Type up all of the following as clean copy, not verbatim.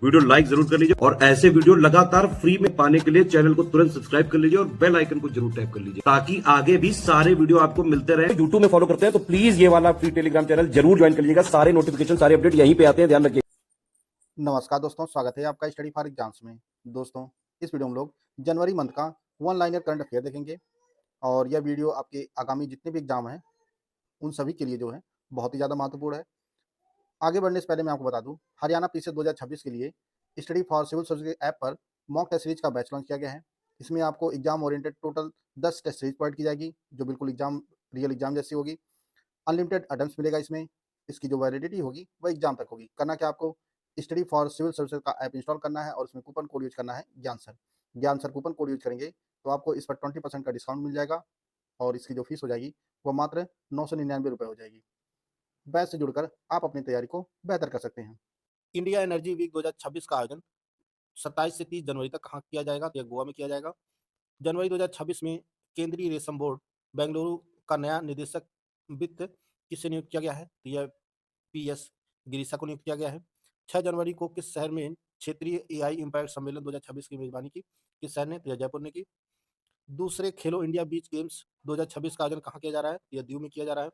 Video like जरूर कर लीजिए और ऐसे वीडियो लगातार फ्री में पाने के लिए चैनल को तुरंत सब्सक्राइब कर लीजिए और बेल आइकन को जरूर टैप कर लीजिए ताकि आगे भी सारे वीडियो आपको मिलते रहे। यूट्यूब में फॉलो करते हैं तो प्लीज ये वाला फ्री टेलीग्राम चैनल जरूर ज्वाइन कर लीजिएगा। सारे नोटिफिकेशन सारे अपडेट यहीं पे आते हैं, ध्यान रखिए। नमस्कार दोस्तों, स्वागत है आपका स्टडी फॉर एग्जाम्स में। दोस्तों, इस वीडियो में हम लोग जनवरी मंथ का वन लाइनर करंट अफेयर देखेंगे और यह वीडियो आपके आगामी जितने भी एग्जाम हैं उन सभी के लिए जो है बहुत ही ज़्यादा महत्वपूर्ण है। आगे बढ़ने से पहले मैं आपको बता दूं, हरियाणा पीसीएस 2026 के लिए स्टडी फॉर सिविल सर्विस के ऐप पर मॉक टेस्ट सीरीज का बैच लॉन्च किया गया है। इसमें आपको exam oriented total 10 test series provide की जाएगी जो बिल्कुल रियल एग्जाम जैसी होगी। अनलिमिटेड अटेम्प्ट्स मिलेगा इसमें। इसकी जो वैलिडिटी होगी वह एग्जाम तक होगी। करना क्या आपको, स्टडी फॉर सिविल सर्विसेज का ऐप इंस्टॉल करना है और उसमें कूपन कोड यूज करना है ज्ञान सर कूपन कोड यूज करेंगे तो आपको इस पर 20% का डिस्काउंट मिल जाएगा और इसकी जो फीस हो जाएगी वो मात्र 999 रुपये हो जाएगी। बैच से जुड़कर आप अपनी तैयारी को बेहतर कर सकते हैं। इंडिया एनर्जी वीक 2026 का आयोजन 27 से 30 जनवरी तक कहाँ किया जाएगा, तो यह गोवा में किया जाएगा। जनवरी 2026 में केंद्रीय रेशम बोर्ड बेंगलुरु का नया निदेशक वित्त किसे नियुक्त किया गया है, तो यह PS गिरीशा को नियुक्त किया गया है। 6 जनवरी को किस शहर में क्षेत्रीय AI इम्पैक्ट सम्मेलन 2026 की मेजबानी की, किस शहर ने, तो यह जयपुर ने की। दूसरे खेलो इंडिया बीच गेम्स 2026 का आयोजन कहाँ किया जा रहा है, तो यह दीव में किया जा रहा है।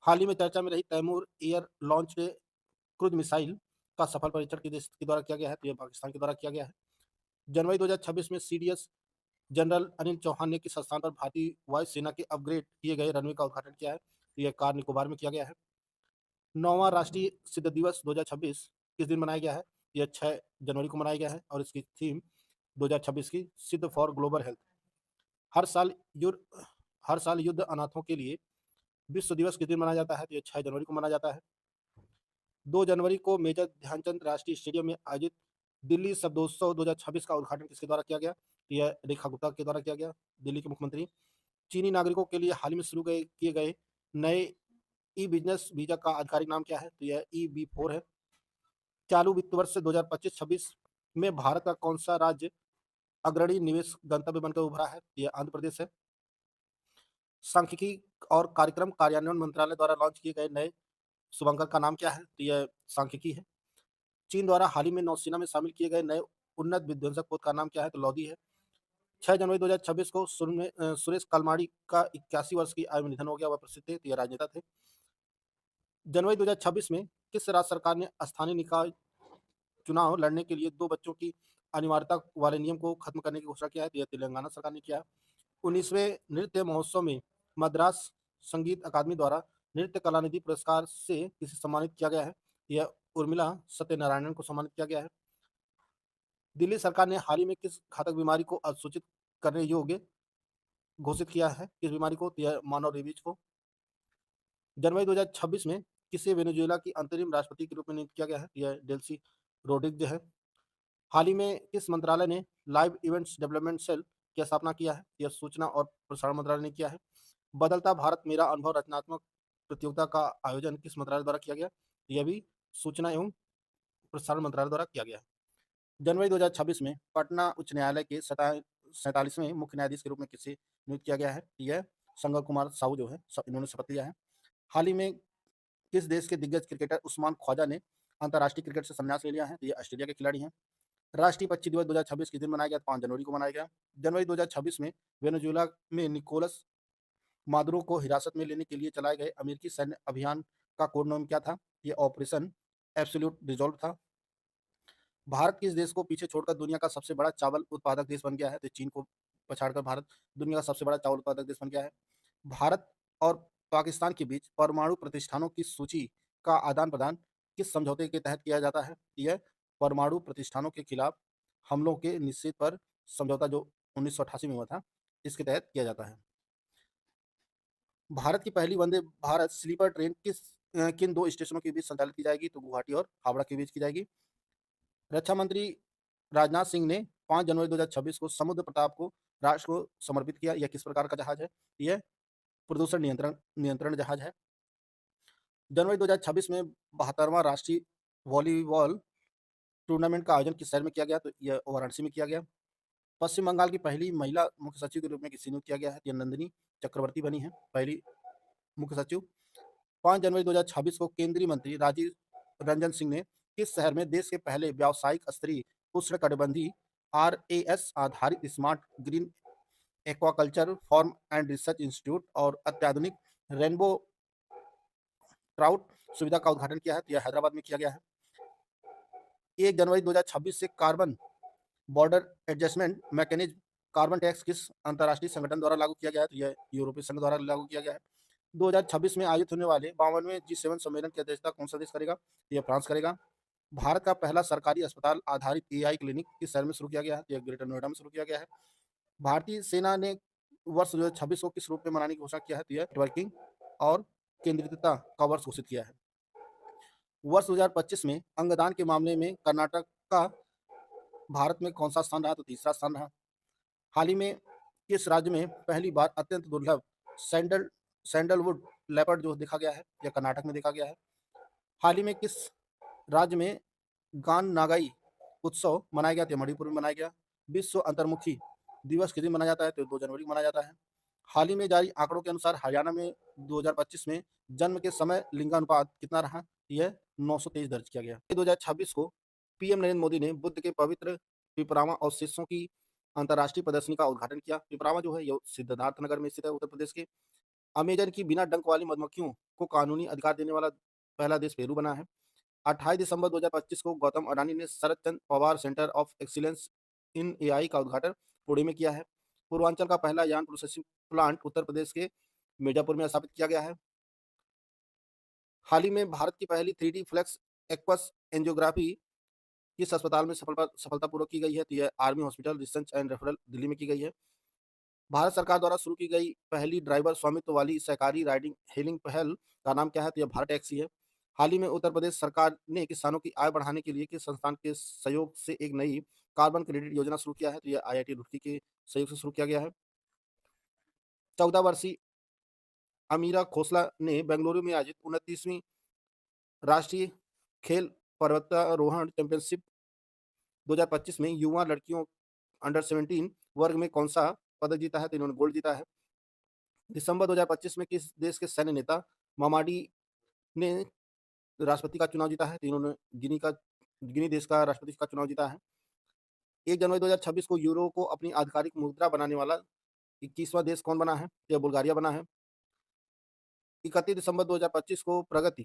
हाल ही में चर्चा में रही Taimur air launch cruise missile का सफल परीक्षण किस देश के द्वारा किया गया है, तो यह पाकिस्तान के द्वारा किया गया है। जनवरी 2026 में CDS जनरल अनिल चौहान ने किस स्थान पर भारतीय वायु सेना के अपग्रेड किए गए रनवे का उद्घाटन किया है, तो यह कार निकोबार में किया गया है। 9वां राष्ट्रीय सिद्ध दिवस 2026 किस दिन मनाया गया है, यह 6 जनवरी को मनाया गया है और इसकी थीम 2026 की सिद्ध फॉर ग्लोबल हेल्थ। हर साल युद्ध अनाथों के लिए विश्व दिवस किस दिन मनाया जाता है, तो यह 6 जनवरी को मनाया जाता है। 2 जनवरी को मेजर ध्यानचंद राष्ट्रीय स्टेडियम में आयोजित दिल्ली शब्दोत्सव 2026 का उद्घाटन किसके द्वारा किया गया, तो यह रेखा गुप्ता के द्वारा किया गया, दिल्ली के मुख्यमंत्री। चीनी नागरिकों के लिए हाल ही में शुरू किए गए नए बिजनेस वीजा का आधिकारिक नाम क्या है, तो यह EB4 है। चालू वित्त वर्ष 2025-26 में भारत का कौन सा राज्य अग्रणी निवेश गंतव्य बनकर उभरा है, यह आंध्र प्रदेश है। सांख्यिकी और कार्यक्रम कार्यान्वयन मंत्रालय द्वारा लॉन्च किए गए नए शुभंकर का नाम क्या है, तो यह सांख्यिकी है। चीन द्वारा हाल ही में नौसेना में शामिल किए गए नए उन्नत विध्वंसक पोत का नाम क्या है, तो लोधी है। 6 जनवरी 2026 को सुरेश कलमाड़ी का 81 वर्ष की आयु में निधन हो गया। वह प्रसिद्ध थे, तो यह राजनेता थे। जनवरी 2026 में किस राज्य सरकार ने स्थानीय निकाय चुनाव लड़ने के लिए 2 बच्चों की अनिवार्यता वाले नियम को खत्म करने की घोषणा किया है, तो यह तेलंगाना सरकार ने किया है। 19वें नृत्य महोत्सव में मद्रास संगीत अकादमी द्वारा नृत्य कलानिधि पुरस्कार से किसे सम्मानित किया गया है, यह उर्मिला सत्यनारायणन को सम्मानित किया गया है। दिल्ली सरकार ने हाल ही में किस घातक बीमारी को असूचित करने योग्य घोषित किया है, किस बीमारी को, तो यह मानव रेबीज को। जनवरी 2026 में किसे वेनेजुएला की अंतरिम राष्ट्रपति के रूप में नियुक्त किया गया है, यह डेल्सी रोड्रिग्ज है। हाल ही में किस मंत्रालय ने लाइव इवेंट्स डेवलपमेंट सेल की स्थापना किया है, यह सूचना और प्रसारण मंत्रालय ने किया है। बदलता भारत मेरा अनुभव रचनात्मक प्रतियोगिता का आयोजन किस मंत्रालय द्वारा किया गया, यह भी सूचना एवं प्रसारण मंत्रालय द्वारा किया गया। जनवरी 2026 में पटना उच्च न्यायालय के 47वें मुख्य न्यायाधीश के रूप में किसे नियुक्त किया गया है, यह संगम कुमार साहू जो है इन्होंने शपथ लिया है। हाल ही में किस देश के दिग्गज क्रिकेटर उस्मान ख्वाजा ने अंतर्राष्ट्रीय क्रिकेट से संन्यास ले लिया है, तो ये ऑस्ट्रेलिया के खिलाड़ी हैं। राष्ट्रीय पक्षी दिवस 2026 किस दिन मनाया गया, 5 जनवरी को मनाया गया। जनवरी 2026 में वेनेजुएला में निकोलस मादुरो को हिरासत में लेने के लिए चलाए गए अमेरिकी सैन्य अभियान का कोड नाम क्या था, ये ऑपरेशन एब्सोल्यूट रिजॉल्व था। भारत किस देश को पीछे छोड़कर दुनिया का सबसे बड़ा चावल उत्पादक देश बन गया है, तो चीन को पछाड़कर भारत दुनिया का सबसे बड़ा चावल उत्पादक देश बन गया है। भारत और पाकिस्तान के बीच परमाणु प्रतिष्ठानों की सूची का आदान प्रदान किस समझौते के तहत किया जाता है, यह परमाणु प्रतिष्ठानों के खिलाफ हमलों के निश्चित पर समझौता जो 1988 में हुआ था, इसके तहत किया जाता है। भारत की पहली वंदे भारत स्लीपर ट्रेन किन 2 स्टेशनों के बीच संचालित की जाएगी, तो गुवाहाटी और हावड़ा के बीच की जाएगी। रक्षा मंत्री राजनाथ सिंह ने 5 जनवरी 2026 को समुद्र प्रताप को राष्ट्र को समर्पित किया। यह किस प्रकार का जहाज है, यह प्रदूषण नियंत्रण जहाज है। जनवरी 2026 में 72वां राष्ट्रीय वॉलीबॉल टूर्नामेंट का आयोजन किस शहर में किया गया, तो यह वाराणसी में किया गया। पश्चिम बंगाल की पहली महिला मुख्य सचिव के रूप में किसे नियुक्त किया गया है, यह नंदिनी चक्रवर्ती बनी है पहली मुख्य सचिव। 5 जनवरी 2026 को केंद्रीय मंत्री राजीव रंजन सिंह ने किस शहर में देश के पहले व्यावसायिक स्तरीय उष्णकटिबंधीय RAS आधारित smart green aquaculture farm and research institute और अत्याधुनिक रेनबो ट्राउट सुविधा का उद्घाटन किया है? तो यह हैदराबाद में किया गया है। 1 जनवरी 2026 से carbon border adjustment mechanism carbon tax किस अंतर्राष्ट्रीय संगठन द्वारा लागू किया गया है? तो यह यूरोपीय संघ द्वारा लागू किया गया है। 2026 में आयोजित होने वाले 52वें G7 सम्मेलन की अध्यक्षता कौन सा देश करेगा? तो यह फ्रांस करेगा। भारत का पहला सरकारी अस्पताल आधारित AI क्लिनिक किस शहर में शुरू किया गया है? तो यह ग्रेटर नोएडा में शुरू किया गया है। भारतीय सेना ने वर्ष 2026 को किस रूप में मनाने की घोषणा किया है? तो यह नेटवर्किंग और केंद्रितता का वर्ष घोषित किया है। वर्ष 2025 में अंगदान के मामले में कर्नाटक का भारत में कौन सा स्थान रहा? तो तीसरा स्थान रहा। हाल ही में किस राज्य में पहली बार अत्यंत दुर्लभ सैंडलवुड लेपर्ड जो देखा गया है? यह कर्नाटक में देखा गया है। हाल ही में किस राज्य में गान नागाई उत्सव मनाया गया? तो मणिपुर में मनाया गया। विश्व अंतर्मुखी दिवस किस दिन मनाया जाता है? तो 2 जनवरी को मनाया जाता है। हाल ही में जारी आंकड़ों के अनुसार हरियाणा में 2025 में जन्म के समय लिंगानुपात कितना रहा? यह 923 दर्ज किया गया। 2026 को पीएम नरेंद्र मोदी ने बुद्ध के पवित्र पिपरावा और शिष्यों की अंतर्राष्ट्रीय प्रदर्शनी का उद्घाटन किया। पिपरावा जो है यह सिद्धार्थनगर में स्थित है, उत्तर प्रदेश के। अमेजन की बिना डंक वाली मधुमक्खियों को कानूनी अधिकार देने वाला पहला देश पेरू बना है। 28 दिसंबर 2025 को गौतम अडानी ने Sharad Chandra Pawar centre of excellence in AI का उद्घाटन पुणे में किया है। पूर्वांचल का पहला yarn processing plant Uttar Pradesh के मिर्जापुर में स्थापित किया गया है। हाल ही में भारत की पहली 3D फ्लेक्स एक्वस एंजियोग्राफी किस अस्पताल में सफलतापूर्वक की गई है? तो यह army hospital research and referral Delhi में की गई है। भारत सरकार द्वारा शुरू की गई पहली ड्राइवर स्वामित्व वाली सहकारी राइडिंग हेलिंग पहल का नाम क्या है? तो यह भारत टैक्सी है। हाल ही में उत्तर प्रदेश सरकार ने किसानों की आय बढ़ाने के लिए किस संस्थान के सहयोग से एक नई कार्बन क्रेडिट योजना शुरू किया है? तो यह IIT रुड़की के सहयोग से शुरू किया गया है। 14 वर्षीय अमीरा खोसला ने बेंगलुरु में आयोजित 29वीं राष्ट्रीय खेल पर्वतारोहण चैंपियनशिप 2025 में युवा लड़कियों अंडर 17 वर्ग में कौन सा पदक जीता है? तो इन्होंने गोल्ड जीता है। दिसंबर 2025 में किस देश के सैन्य नेता मामाडी ने राष्ट्रपति का चुनाव जीता है? तो इन्होंने गिनी देश का राष्ट्रपति का चुनाव जीता है। 1 जनवरी 2026 को यूरो को अपनी आधिकारिक मुद्रा बनाने वाला 21वां देश कौन बना है? तो यह बुल्गारिया बना है। 31 दिसंबर 2025 को प्रगति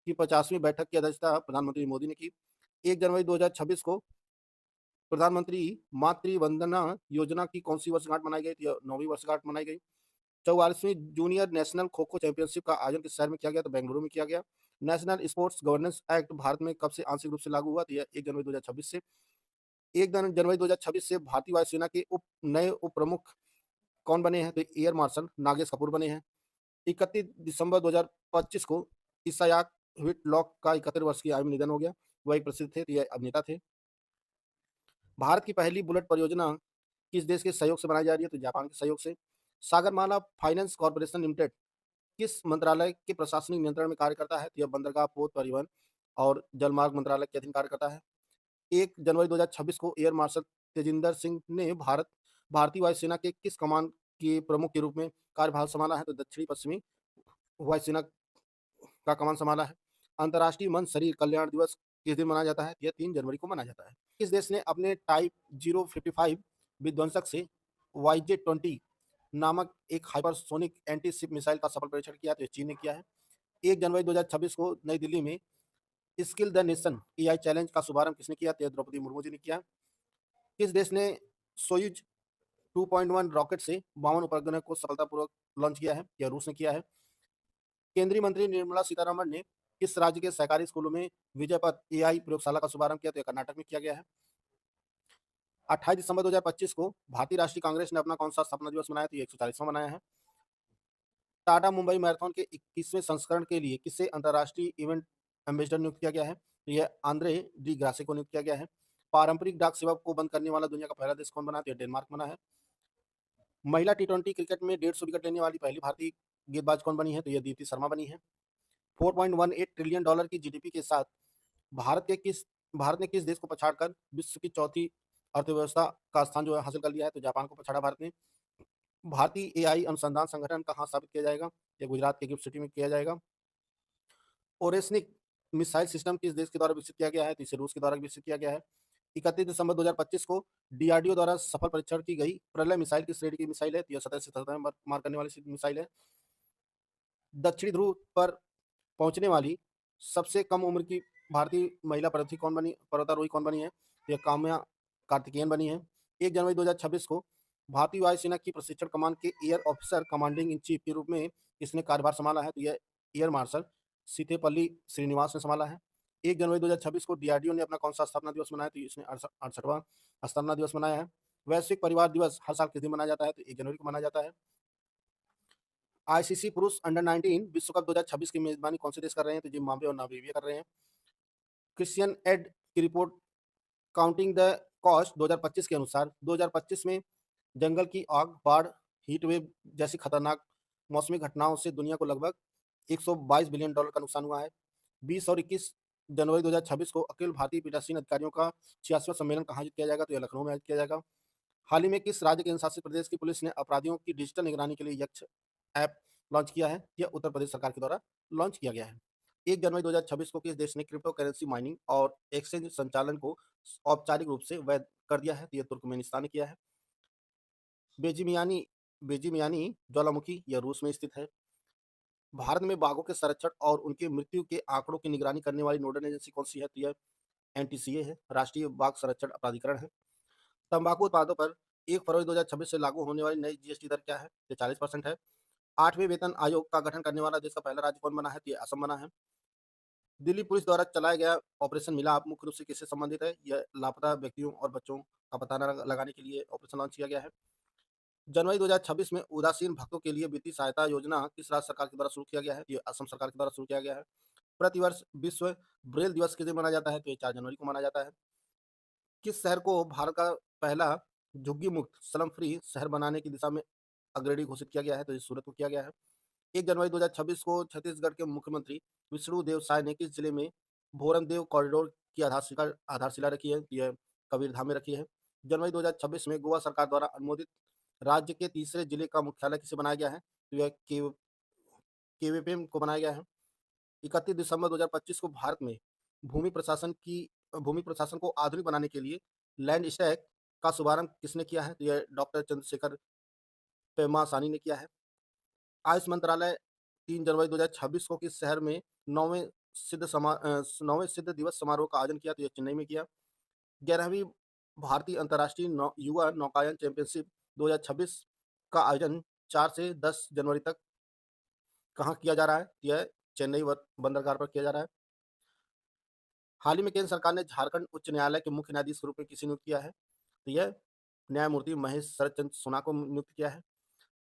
की 50वीं बैठक की अध्यक्षता प्रधानमंत्री मोदी ने की। 1 जनवरी 2026 को प्रधानमंत्री मातृ वंदना योजना की कौन सी वर्षगांठ मनाई गई? तो यह 9वीं वर्षगांठ मनाई गई। 44वीं junior national kho kho championship का आयोजन किस शहर में किया गया? तो बेंगलुरु में किया गया। National sports governance act Bharat में कब से आंशिक रूप से लागू हुआ? तो यह 1 जनवरी 2026 से। 1 जनवरी 2026 से भारतीय वायुसेना के नए उप प्रमुख कौन बने हैं? तो एयर मार्शल नागेश कपूर बने हैं। 31 दिसंबर 2025 को इसायाक व्हिटलॉक का 71 वर्ष की आयु में निधन हो गया। वह एक प्रसिद्ध थे, तो यह अभिनेता थे। भारत की पहली बुलेट परियोजना किस देश के सहयोग से बनाई जा रही है? तो जापान के सहयोग से। सागरमाला फाइनेंस कॉर्पोरेशन लिमिटेड किस मंत्रालय के प्रशासनिक नियंत्रण में कार्य करता है? तो यह बंदरगाह, पोत, परिवहन और जलमार्ग मंत्रालय के अधीन कार्य करता है। 1 जनवरी 2026 को एयर मार्शल तेजिंदर सिंह ने भारतीय वायुसेना के किस कमान के प्रमुख के रूप में कार्यभार संभाला है? तो दक्षिणी पश्चिमी वायुसेना का कमान संभाला है। अंतर्राष्ट्रीय मन शरीर कल्याण दिवस किस दिन मनाया जाता है? यह 3 जनवरी को मनाया जाता है। किस देश ने अपने टाइप 055 विध्वंसक से YJ-20 नामक एक हाइपरसोनिक एंटी शिप मिसाइल का सफल परीक्षण किया? तो यह चीन ने किया है। 1 जनवरी 2026 को नई दिल्ली में skill the nation AI challenge का शुभारंभ किसने किया? तो यह द्रौपदी मुर्मू जी ने किया। किस देश ने सोयुज 2.1 रॉकेट से 52 उपग्रह को सफलतापूर्वक लॉन्च किया है? यह रूस ने किया है। केंद्रीय मंत्री निर्मला सीतारमण ने किस राज्य के सरकारी स्कूलों में विजय पथ AI प्रयोगशाला का शुभारंभ किया? तो यह कर्नाटक में किया गया है। 28 दिसंबर 2025 को भारतीय राष्ट्रीय कांग्रेस ने अपना कौन सा स्थापना दिवस मनाया? तो 140वां मनाया है। टाटा मुंबई मैराथन के 21वें संस्करण के लिए किसे अंतर्राष्ट्रीय इवेंट एम्बेसडर नियुक्त किया गया है? तो यह आंद्रे डी ग्रासे को नियुक्त किया गया है। पारंपरिक डाक सेवा को बंद करने वाला दुनिया का पहला देश कौन बना? तो यह डेनमार्क बना है। महिला T20 क्रिकेट में 150 विकेट लेने वाली पहली भारतीय गेंदबाज कौन बनी है? तो यह दीप्ति शर्मा बनी है। 4.18 ट्रिलियन डॉलर की GDP के साथ भारत ने किस देश को पछाड़कर विश्व की चौथी अर्थव्यवस्था का स्थान जो है हासिल कर लिया है? तो जापान को पछाड़ा भारत ने। भारतीय AI अनुसंधान संगठन कहाँ स्थापित किया जाएगा? यह गुजरात के गिफ्ट सिटी में किया जाएगा। ओरेस्निक मिसाइल सिस्टम किस देश के द्वारा विकसित किया गया है? तो इसे रूस के द्वारा विकसित किया गया है। 31 दिसंबर 2025 को डीआरडीओ द्वारा सफल परीक्षण की गई प्रलय मिसाइल किस श्रेणी की मिसाइल है? तो यह सतह से सतह मार करने वाली मिसाइल है। दक्षिणी ध्रुव पर पहुंचने वाली सबसे कम उम्र की भारतीय महिला पर्वतारोही कौन बनी है? तो यह काम्या कार्तिकेयन बनी है। 1 जनवरी 2026 को भारतीय वायुसेना की प्रशिक्षण कमान के air officer commanding in chief के रूप में किसने कार्यभार संभाला है? तो यह एयर मार्शल सीतेपल्ली श्रीनिवास ने संभाला है। 1 जनवरी 2026 को डीआरडीओ ने अपना कौन-सा स्थापना दिवस मनाया? तो इसने 68वां स्थापना दिवस मनाया है। वैश्विक परिवार दिवस हर साल किस दिन मनाया जाता है? तो 1 जनवरी को मनाया जाता है। आईसीसी पुरुष अंडर 19 विश्व कप 2026 की मेजबानी कौन से देश कर रहे हैं? तो जिम्बाब्वे और नामीबिया कर रहे हैं। क्रिश्चियन एड की रिपोर्ट काउंटिंग द कॉस्ट 2025 के अनुसार 2025 में जंगल की आग, बाढ़, हीट वेव जैसी खतरनाक मौसमी घटनाओं से दुनिया को लगभग 122 बिलियन डॉलर का नुकसान हुआ है। 20 और 21 जनवरी 2026 को अखिल भारतीय पीठासीन अधिकारियों का 86वां सम्मेलन कहाँ आयोजित किया जाएगा? तो यह लखनऊ में आयोजित किया जाएगा। हाल ही में किस राज्य केंद्र शासित प्रदेश की पुलिस ने अपराधियों की डिजिटल निगरानी के लिए यक्ष ऐप लॉन्च किया है? यह उत्तर प्रदेश सरकार के द्वारा लॉन्च किया गया है। 1 जनवरी 2026 को किस देश ने क्रिप्टो करेंसी माइनिंग और एक्सचेंज संचालन को औपचारिक रूप से वैध कर दिया है? तो यह तुर्कमेनिस्तान ने किया है। बेजिमियानी बेजिमियानी ज्वालामुखी यह रूस में स्थित है। भारत में बाघों के संरक्षण और उनकी मृत्यु के आंकड़ों की निगरानी करने वाली नोडल एजेंसी कौन सी है? तो यह एनटीसीए है, राष्ट्रीय बाघ संरक्षण प्राधिकरण है। तंबाकू उत्पादों पर 1 फरवरी 2026 से लागू होने वाली नई जीएसटी दर क्या है? ये 40% है। 8वें वेतन आयोग का गठन करने वाला देश का पहला राज्य कौन बना है? तो ये असम बना है। दिल्ली पुलिस द्वारा चलाया गया ऑपरेशन मिलाप मुख्य रूप से किससे संबंधित है? यह लापता व्यक्तियों और बच्चों का पता लगाने के लिए ऑपरेशन लॉन्च किया गया है। जनवरी 2026 में उदासीन भक्तों के लिए वित्तीय सहायता योजना किस राज्य सरकार के द्वारा शुरू किया गया है? ये असम सरकार के द्वारा शुरू किया गया है। प्रतिवर्ष विश्व ब्रेल दिवस किस दिन मनाया जाता है? तो ये 4 जनवरी को मनाया जाता है। किस शहर को भारत का पहला झुग्गी मुक्त स्लम फ्री शहर बनाने की दिशा में अग्रणी घोषित किया गया है? तो ये सूरत को किया गया है। 1 जनवरी 2026 को छत्तीसगढ़ के मुख्यमंत्री विष्णुदेव साय ने किस जिले में भोरमदेव कॉरिडोर की आधारशिला रखी है? यह कबीरधाम में रखी है। जनवरी 2026 में गोवा सरकार द्वारा अनुमोदित राज्य के तीसरे जिले का मुख्यालय किसे बनाया गया है? तो यह केवीपीएम को बनाया गया है। 31 दिसंबर 2025 को भारत में भूमि प्रशासन को आधुनिक बनाने के लिए लैंड स्टैक का शुभारंभ किसने किया है? तो यह डॉक्टर चंद्रशेखर पेमासानी ने किया है। आयुष मंत्रालय 3 जनवरी 2026 को किस शहर में 9वें सिद्ध दिवस समारोह का आयोजन किया? तो यह चेन्नई में किया। 11वीं भारतीय अंतर्राष्ट्रीय युवा नौकायन चैंपियनशिप 2026 का आयोजन 4 से 10 जनवरी तक कहाँ किया जा रहा है? यह चेन्नई बंदरगाह पर किया जा रहा है। हाल ही में केंद्र सरकार ने झारखंड उच्च न्यायालय के मुख्य न्यायाधीश के रूप में किसे नियुक्त किया है? तो यह न्यायमूर्ति महेश शरद चंद्र सोना को नियुक्त किया है।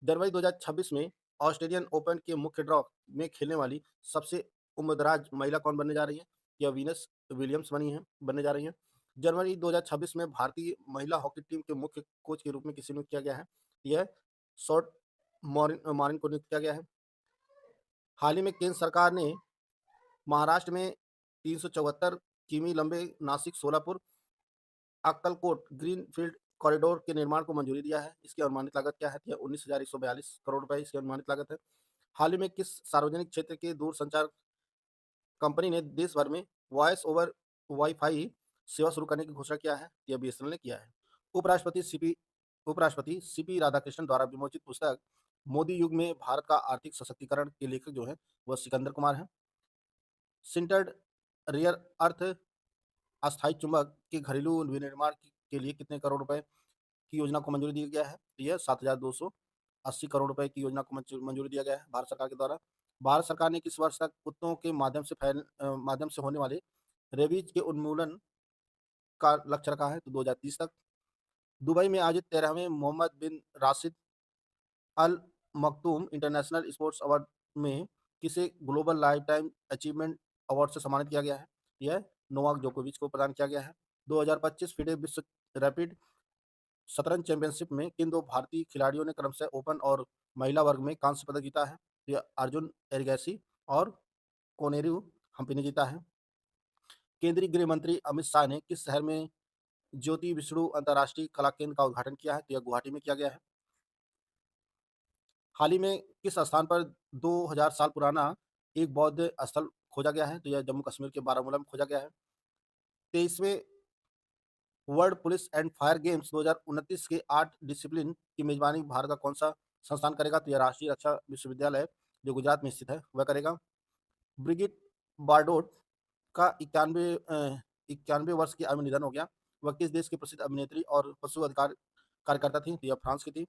जनवरी 2026 में ऑस्ट्रेलियन ओपन के मुख्य ड्रॉ में खेलने वाली सबसे उम्रदराज महिला कौन बनने जा रही है? यह वीनस विलियम्स बनने जा रही है। जनवरी 2026 में भारतीय महिला हॉकी टीम के मुख्य कोच के रूप में किसे नियुक्त किया गया है? यह शॉर्ट मॉरिन को नियुक्त किया गया है। हाल ही में केंद्र सरकार ने महाराष्ट्र में 374 किमी लंबे नासिक सोलापुर अक्कलकोट ग्रीनफील्ड कॉरिडोर के निर्माण को मंजूरी दिया है। इसकी अनुमानित लागत क्या है? यह 19,142 करोड़ रुपए इसकी अनुमानित लागत है। हाल ही में किस सार्वजनिक क्षेत्र के दूरसंचार कंपनी ने देश भर में वॉइस ओवर वाईफाई सेवा शुरू करने की घोषणा किया है? यह बीएसएनएल ने किया है। उपराष्ट्रपति सीपी राधाकृष्णन द्वारा विमोचित पुस्तक मोदी युग में भारत का आर्थिक सशक्तिकरण के लेखक जो है वह सिकंदर कुमार है। सिंटर्ड रेयर अर्थ अस्थायी चुंबक के घरेलू विनिर्माण के लिए कितने करोड़ रुपए की योजना को मंजूरी दिया गया है? यह 7,280 करोड़ रुपए की योजना को मंजूरी दिया गया है भारत सरकार के द्वारा। भारत सरकार ने किस वर्ष तक कुत्तों के माध्यम से होने वाले रेबीज के उन्मूलन का लक्ष्य रखा है? तो 2030 तक। दुबई में आयोजित 13वें मोहम्मद बिन राशिद अल मखदूम इंटरनेशनल स्पोर्ट्स अवार्ड में किसे global life time achievement award से सम्मानित किया गया है? यह नोवाक जोकोविच को प्रदान किया गया है। 2025 फिडे विश्व रैपिड शतरंज चैंपियनशिप में किन दो भारतीय खिलाड़ियों ने क्रमशः ओपन और महिला वर्ग में कांस्य पदक जीता है? यह अर्जुन एरिगैसी और कोनेरू हम्पी ने जीता है। केंद्रीय गृह मंत्री अमित शाह ने किस शहर में ज्योति विष्णु अंतर्राष्ट्रीय कला केंद्र का उद्घाटन किया है? तो यह गुवाहाटी में किया गया है। हाल ही में किस स्थान पर 2000 साल पुराना एक बौद्ध स्थल खोजा गया है, तो यह जम्मू कश्मीर के बारामूला में खोजा गया है। 23वें world police and fire games 2029 के 8 डिसिप्लिन की मेजबानी भारत का कौन सा संस्थान करेगा? तो यह राष्ट्रीय रक्षा विश्वविद्यालय जो गुजरात में स्थित है वह करेगा। ब्रिगिट बार्डोट का 91 वर्ष की आयु में निधन हो गया। वह किस देश की प्रसिद्ध अभिनेत्री और पशु अधिकार कार्यकर्ता थी? तो यह फ्रांस की थी।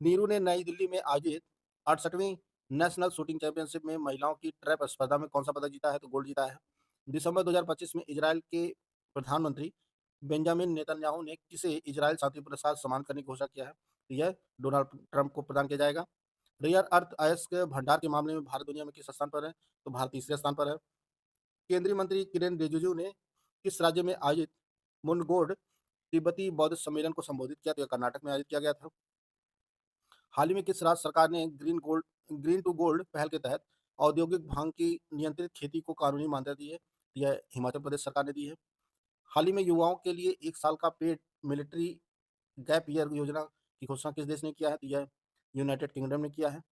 नीरू ने नई दिल्ली में आयोजित 68वीं नेशनल शूटिंग चैंपियनशिप में महिलाओं की ट्रैप स्पर्धा में कौन सा पदक जीता है? तो गोल्ड जीता है। दिसंबर 2025 में इजराइल के प्रधानमंत्री बेंजामिन नेतन्याहू ने किसे इजराइल शांति पुरस्कार सम्मान करने की घोषणा किया है? तो यह डोनाल्ड ट्रंप को प्रदान किया जाएगा। रेयर अर्थ अयस्क के भंडार के मामले में भारत दुनिया में किस स्थान पर है? तो भारत तीसरे स्थान पर है। केंद्रीय मंत्री किरेन रिजिजू ने किस राज्य में आयोजित मुनगोड तिब्बती बौद्ध सम्मेलन को संबोधित किया? तो यह कर्नाटक में आयोजित किया गया था। हाल ही में किस राज्य सरकार ने ग्रीन टू गोल्ड पहल के तहत औद्योगिक भांग की नियंत्रित खेती को कानूनी मान्यता दी है? यह हिमाचल प्रदेश सरकार ने दी है। हाल ही में युवाओं के लिए 1 साल का पेड मिलिट्री गैप ईयर योजना की घोषणा किस देश ने किया है? तो यह यूनाइटेड किंगडम ने किया है।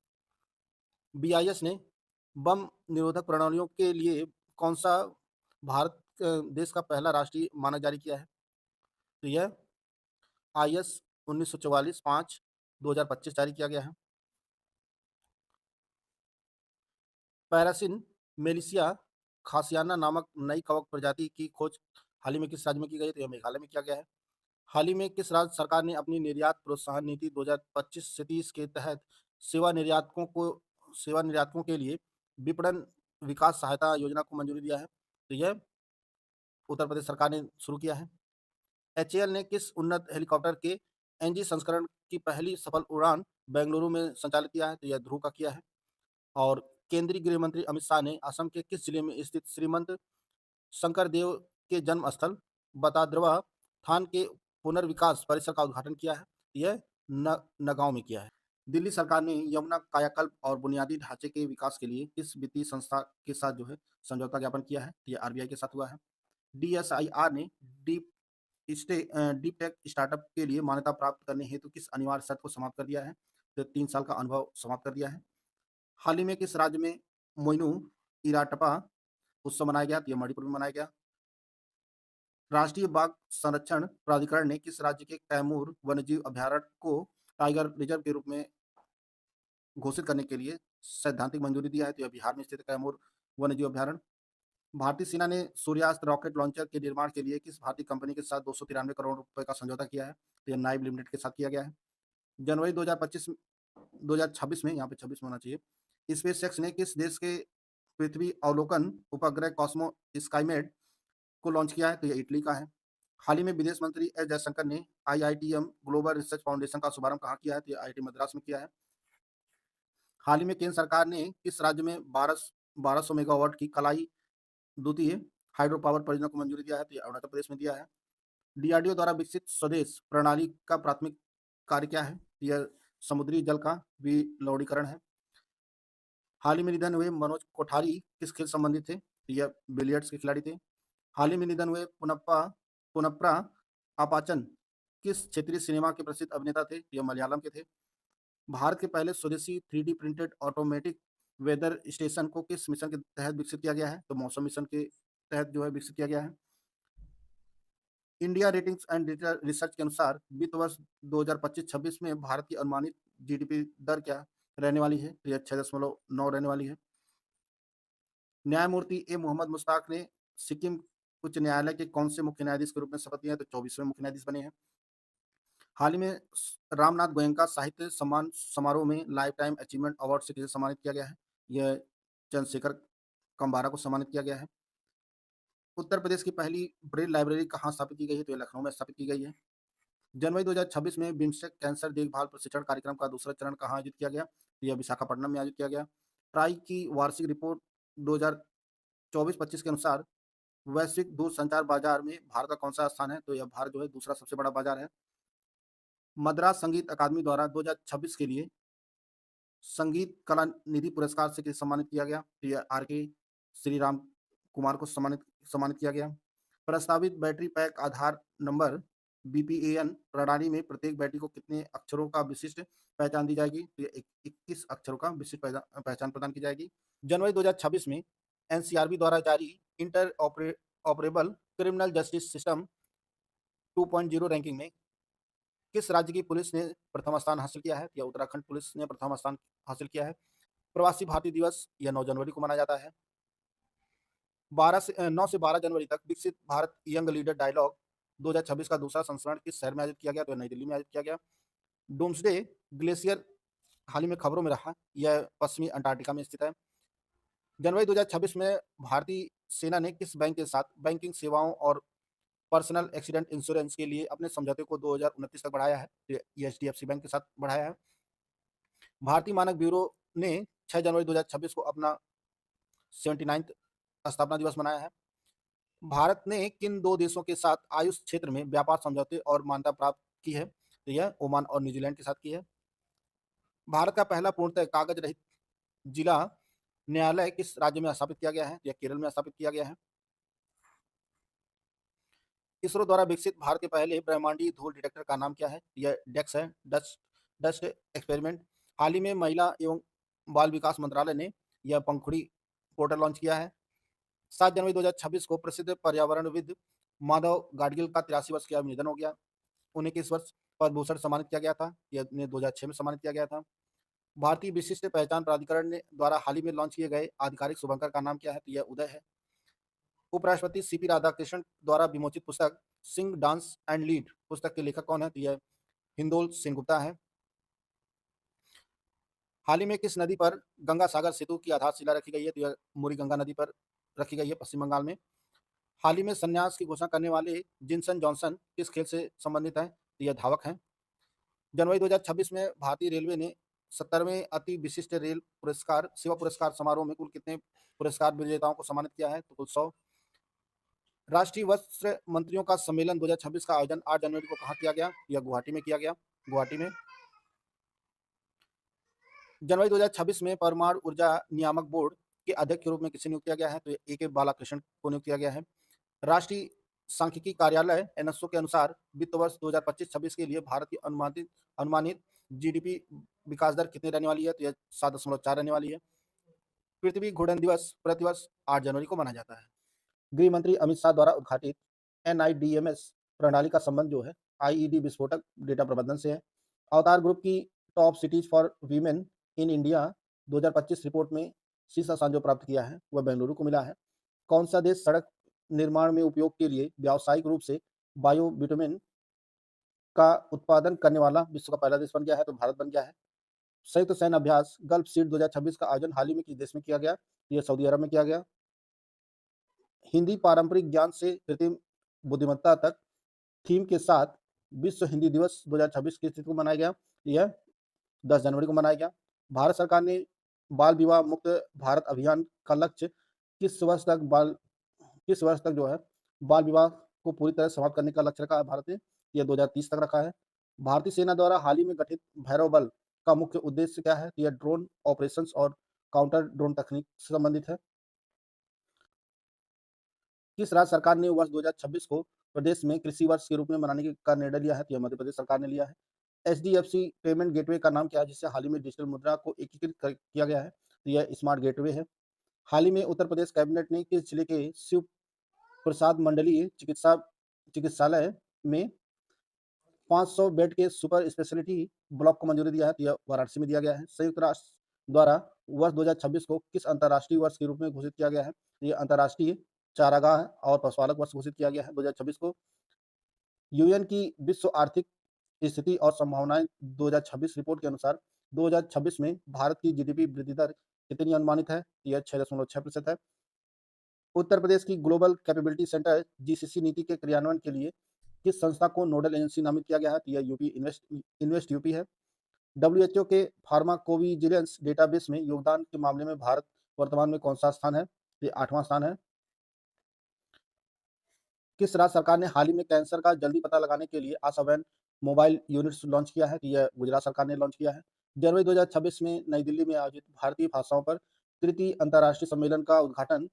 बीआईएस ने बम निरोधक प्रणालियों के लिए कौन सा भारत देश का पहला राष्ट्रीय मानक जारी किया है? तो यह IS 1944-5 2025 जारी किया गया है। पैरासिन मेलिसिया खासियाना नामक नई कवक प्रजाति की खोज हाल ही में किस राज्य में की गई? तो यह मेघालय में किया गया है। हाल ही में किस राज्य सरकार ने अपनी निर्यात प्रोत्साहन नीति 2025 से 30 के तहत सेवा निर्यातकों के लिए विपणन विकास सहायता योजना को मंजूरी दिया है? तो यह उत्तर प्रदेश सरकार ने शुरू किया है। HAL ने किस उन्नत हेलीकॉप्टर के NG संस्करण की पहली सफल उड़ान बेंगलुरु में संचालित किया है? तो यह ध्रुव का किया है। और केंद्रीय गृह मंत्री अमित शाह ने असम के किस जिले में स्थित श्रीमंत शंकरदेव के जन्म स्थल बताद्रवा थान के पुनर्विकास परिसर का उद्घाटन किया है? यह नगांव में किया है। दिल्ली सरकार ने यमुना कायाकल्प और बुनियादी ढांचे के विकास के लिए किस वित्तीय संस्था के साथ जो है समझौता ज्ञापन किया है? यह RBI के साथ हुआ है। DSIR ने डीप टेक स्टार्टअप के लिए मान्यता प्राप्त करने हेतु किस अनिवार्य शर्त को समाप्त कर दिया है? तो 3 साल का अनुभव समाप्त कर दिया है। हाल ही में किस राज्य में मोइनू इराटपा उत्सव मनाया गया? तो यह मणिपुर में मनाया गया। राष्ट्रीय बाघ संरक्षण प्राधिकरण ने किस राज्य के कैमूर वन्यजीव अभयारण्य को टाइगर रिजर्व के रूप में घोषित करने के लिए सैद्धांतिक मंजूरी दिया है? तो यह बिहार में स्थित कैमूर वन्यजीव अभयारण्य। भारतीय सेना ने सूर्यास्त्र रॉकेट लॉन्चर के निर्माण के लिए किस भारतीय कंपनी के साथ 293 करोड़ रुपए का समझौता किया है? तो यह नाइब लिमिटेड के साथ किया गया है। जनवरी 2026 में, यहाँ पे 26 में होना चाहिए, स्पेसएक्स ने किस देश के पृथ्वी अवलोकन उपग्रह कॉस्मो स्काईमेट को लॉन्च किया है? तो यह इटली का है। हाल ही में विदेश मंत्री एस जयशंकर ने IITM ग्लोबल रिसर्च फाउंडेशन का शुभारंभ कहाँ किया है? तो IIT मद्रास में किया है। हाल ही में केंद्र सरकार ने किस राज्य में 1200 मेगावाट की कलाई द्वितीय हाइड्रो पावर परियोजना को मंजूरी दिया है? तो अरुणाचल प्रदेश में दिया है। DRDO द्वारा विकसित स्वदेश प्रणाली का प्राथमिक कार्य क्या है? यह समुद्री जल का विलवणीकरण है। हाल ही में निधन हुए मनोज कोठारी किस खेल संबंधित थे? यह बिलियर्ड्स के खिलाड़ी थे। हाल ही में निधन हुए पुनप्रा अपाचन किस क्षेत्रीय सिनेमा के प्रसिद्ध अभिनेता थे? यह मलयालम के थे। भारत के पहले स्वदेशी 3D printed automatic weather station को किस मिशन के तहत विकसित किया गया है? तो मौसम मिशन के तहत जो है विकसित किया गया है। India ratings and data research के अनुसार वित्त वर्ष 2025-26 में भारत की अनुमानित GDP दर क्या रहने वाली है? तो यह 6.9 रहने वाली है। न्यायमूर्ति A मोहम्मद मुश्ताक ने सिक्किम उच्च न्यायालय के कौन से मुख्य न्यायाधीश के रूप में शपथ लिया? तो 24वें मुख्य न्यायाधीश बने हैं। हाल ही में रामनाथ गोयनका साहित्य सम्मान समारोह में लाइफ टाइम अचीवमेंट अवार्ड से किसे सम्मानित किया गया है? यह चंद्रशेखर कंबारा को सम्मानित किया गया है। उत्तर प्रदेश की पहली ब्रेल लाइब्रेरी कहाँ स्थापित की गई है? तो यह लखनऊ में स्थापित की गई है। जनवरी 2026 में बिम्स्टेक कैंसर देखभाल प्रशिक्षण कार्यक्रम का दूसरा चरण कहाँ आयोजित किया गया? तो यह विशाखापट्टनम में आयोजित किया गया। ट्राई की वार्षिक रिपोर्ट 2024-25 के अनुसार वैश्विक दूरसंचार बाजार में भारत का कौन सा स्थान है? तो यह भारत जो है दूसरा सबसे बड़ा बाजार है। मद्रास संगीत अकादमी द्वारा 2026 के लिए संगीत कला निधि पुरस्कार से किसे सम्मानित किया गया? तो यह RK श्रीराम कुमार को सम्मानित किया गया। प्रस्तावित बैटरी पैक आधार नंबर बीपीएएन प्रणाली में प्रत्येक बैटरी को कितने अक्षरों का विशिष्ट पहचान दी जाएगी? तो ये 21 अक्षरों का विशिष्ट पहचान प्रदान की जाएगी। जनवरी 2026 में एनसीआरबी द्वारा जारी operable criminal justice system 2.0 ranking में किस राज्य की पुलिस ने प्रथम स्थान हासिल किया है? या उत्तराखंड पुलिस ने प्रथम स्थान हासिल किया है। प्रवासी भारतीय दिवस यह 9 जनवरी को मनाया जाता है। 9 से 12 जनवरी तक विकसित भारत यंग लीडर डायलॉग 2026 का दूसरा संस्करण किस शहर में आयोजित किया गया? तो नई दिल्ली में आयोजित किया गया। डूम्सडे ग्लेशियर हाल ही में खबरों में रहा, यह पश्चिमी अंटार्कटिका में स्थित है। जनवरी 2026 में भारतीय सेना ने किस बैंक के साथ बैंकिंग सेवाओं और पर्सनल एक्सीडेंट इंश्योरेंस के लिए अपने समझौते को 2029 तक बढ़ाया है? ये एचडीएफसी बैंक के साथ बढ़ाया है। भारतीय मानक ब्यूरो ने 6 जनवरी 2026 को अपना 79th स्थापना दिवस मनाया है। भारत ने किन 2 देशों के साथ आयुष क्षेत्र में व्यापार समझौते और मान्यता प्राप्त की है? तो यह ओमान और न्यूजीलैंड के साथ की है। भारत का पहला पूर्णतः कागज रहित जिला न्यायालय किस राज्य में स्थापित किया गया है? यह केरल में स्थापित किया गया है। इसरो द्वारा विकसित भारत के पहले ब्रह्मांडीय धूल डिटेक्टर का नाम क्या है? यह डेक्स है, डस्ट एक्सपेरिमेंट। हाल ही में महिला एवं बाल विकास मंत्रालय ने यह पंखुड़ी पोर्टल लॉन्च किया है। 7 जनवरी 2026 को प्रसिद्ध पर्यावरणविद माधव गाडगिल का 83 वर्ष का निधन हो गया। उन्हें किस वर्ष पद्म भूषण सम्मानित किया गया था? यह 2006 में सम्मानित किया गया था। भारतीय विशिष्ट पहचान प्राधिकरण ने द्वारा हाल ही में लॉन्च किए गए आधिकारिक शुभंकर का नाम क्या है? तो यह उदय है। उपराष्ट्रपति सीपी राधाकृष्णन द्वारा विमोचित पुस्तक सिंग डांस एंड लीड पुस्तक के लेखक कौन है? तो यह हिंदोल सेनगुप्ता है। हाल ही में किस नदी पर गंगा सागर सेतु की आधारशिला रखी गई है? तो यह मुरी गंगा नदी पर रखी गई है, पश्चिम बंगाल में। हाल ही में संन्यास की घोषणा करने वाले जिनसन जॉनसन किस खेल से संबंधित है? तो यह धावक हैं। जनवरी 2026 में भारतीय रेलवे ने 70वें अति विशिष्ट रेल पुरस्कार सेवा पुरस्कार समारोह में कुल कितने पुरस्कार विजेताओं को सम्मानित किया है? तो कुल 100। राष्ट्रीय वस्त्र मंत्रियों का सम्मेलन 2026 का आयोजन 8 जनवरी को कहाँ किया गया? यह गुवाहाटी में किया गया, गुवाहाटी में। जनवरी 2026 में परमाणु ऊर्जा नियामक बोर्ड के अध्यक्ष के रूप में किसे नियुक्त किया गया है? तो ए के बालाकृष्णन को नियुक्त किया गया है। राष्ट्रीय सांख्यिकी कार्यालय एनएसओ के अनुसार वित्त वर्ष 2025-26 के लिए भारत की अनुमानित जीडीपी विकास दर कितनी रहने वाली है? तो यह 7.4 रहने वाली है। पृथ्वी घूर्णन दिवस प्रतिवर्ष 8 जनवरी को मनाया जाता है। गृह मंत्री अमित शाह द्वारा उद्घाटित एनआईडीएमएस प्रणाली का संबंध जो है आईईडी विस्फोटक डेटा प्रबंधन से है। अवतार ग्रुप की top cities for women in India 2025 report में शीर्ष स्थान जो प्राप्त किया है वह बेंगलुरु को मिला है। कौन सा देश सड़क निर्माण में उपयोग के लिए व्यावसायिक रूप से बायो बिटुमेन का उत्पादन करने वाला विश्व का पहला देश बन गया है? तो भारत बन गया है। संयुक्त सैन्य अभ्यास गल्फ सीट 2026 का आयोजन हाल ही में किस देश में किया गया? यह सऊदी अरब में किया गया। हिंदी पारंपरिक ज्ञान से कृत्रिम बुद्धिमत्ता तक थीम के साथ विश्व हिंदी दिवस 2026 की तिथि को मनाया गया। यह 10 जनवरी को मनाया गया। भारत सरकार ने बाल विवाह मुक्त भारत अभियान का लक्ष्य किस वर्ष तक जो है बाल विवाह को पूरी तरह समाप्त करने का लक्ष्य रखा है भारत ने? यह 2030 तक रखा है। भारतीय सेना द्वारा हाल ही में गठित भैरव बल का मुख्य उद्देश्य क्या है? यह ड्रोन ऑपरेशंस और काउंटर ड्रोन तकनीक से संबंधित है। किस राज्य सरकार ने वर्ष 2026 को प्रदेश में कृषि वर्ष के रूप में मनाने का निर्णय लिया है? तो यह मध्य प्रदेश सरकार ने लिया है। एचडीएफसी पेमेंट गेटवे का नाम क्या है जिससे हाल ही में डिजिटल मुद्रा को एकीकृत किया गया है? तो यह स्मार्ट गेटवे है। हाल ही में उत्तर प्रदेश कैबिनेट ने किस जिले के शिव प्रसाद मंडलीय चिकित्सालय में 500 बेड के सुपर स्पेशलिटी ब्लॉक को मंजूरी दिया है? तो यह वाराणसी में दिया गया है। संयुक्त राष्ट्र द्वारा वर्ष 2026 को किस अंतर्राष्ट्रीय वर्ष के रूप में घोषित किया गया है? यह अंतर्राष्ट्रीय चारागाह और पशुपालक वर्ष घोषित किया गया है 2026 को। यूएन की विश्व आर्थिक स्थिति और संभावनाएं 2026 रिपोर्ट के अनुसार 2026 में भारत की जीडीपी वृद्धि दर कितनी अनुमानित है? यह 6.6% है। उत्तर प्रदेश की ग्लोबल कैपेबिलिटी सेंटर जीसीसी नीति के क्रियान्वयन के लिए किस संस्था को नोडल एजेंसी नामित किया गया है? यह यूपी इन्वेस्ट यूपी है। डब्ल्यूएचओ के फार्माकोविजिलेंस डेटाबेस में योगदान के मामले में भारत वर्तमान में कौन सा स्थान है? ये 8वां स्थान है। किस राज्य सरकार ने हाल ही में कैंसर का जल्दी पता लगाने के लिए आशा वैन मोबाइल यूनिट्स लॉन्च किया है? यह गुजरात सरकार ने लॉन्च किया है। जनवरी 2026 में नई दिल्ली में आयोजित भारतीय भाषाओं पर तृतीय अंतर्राष्ट्रीय सम्मेलन का उद्घाटन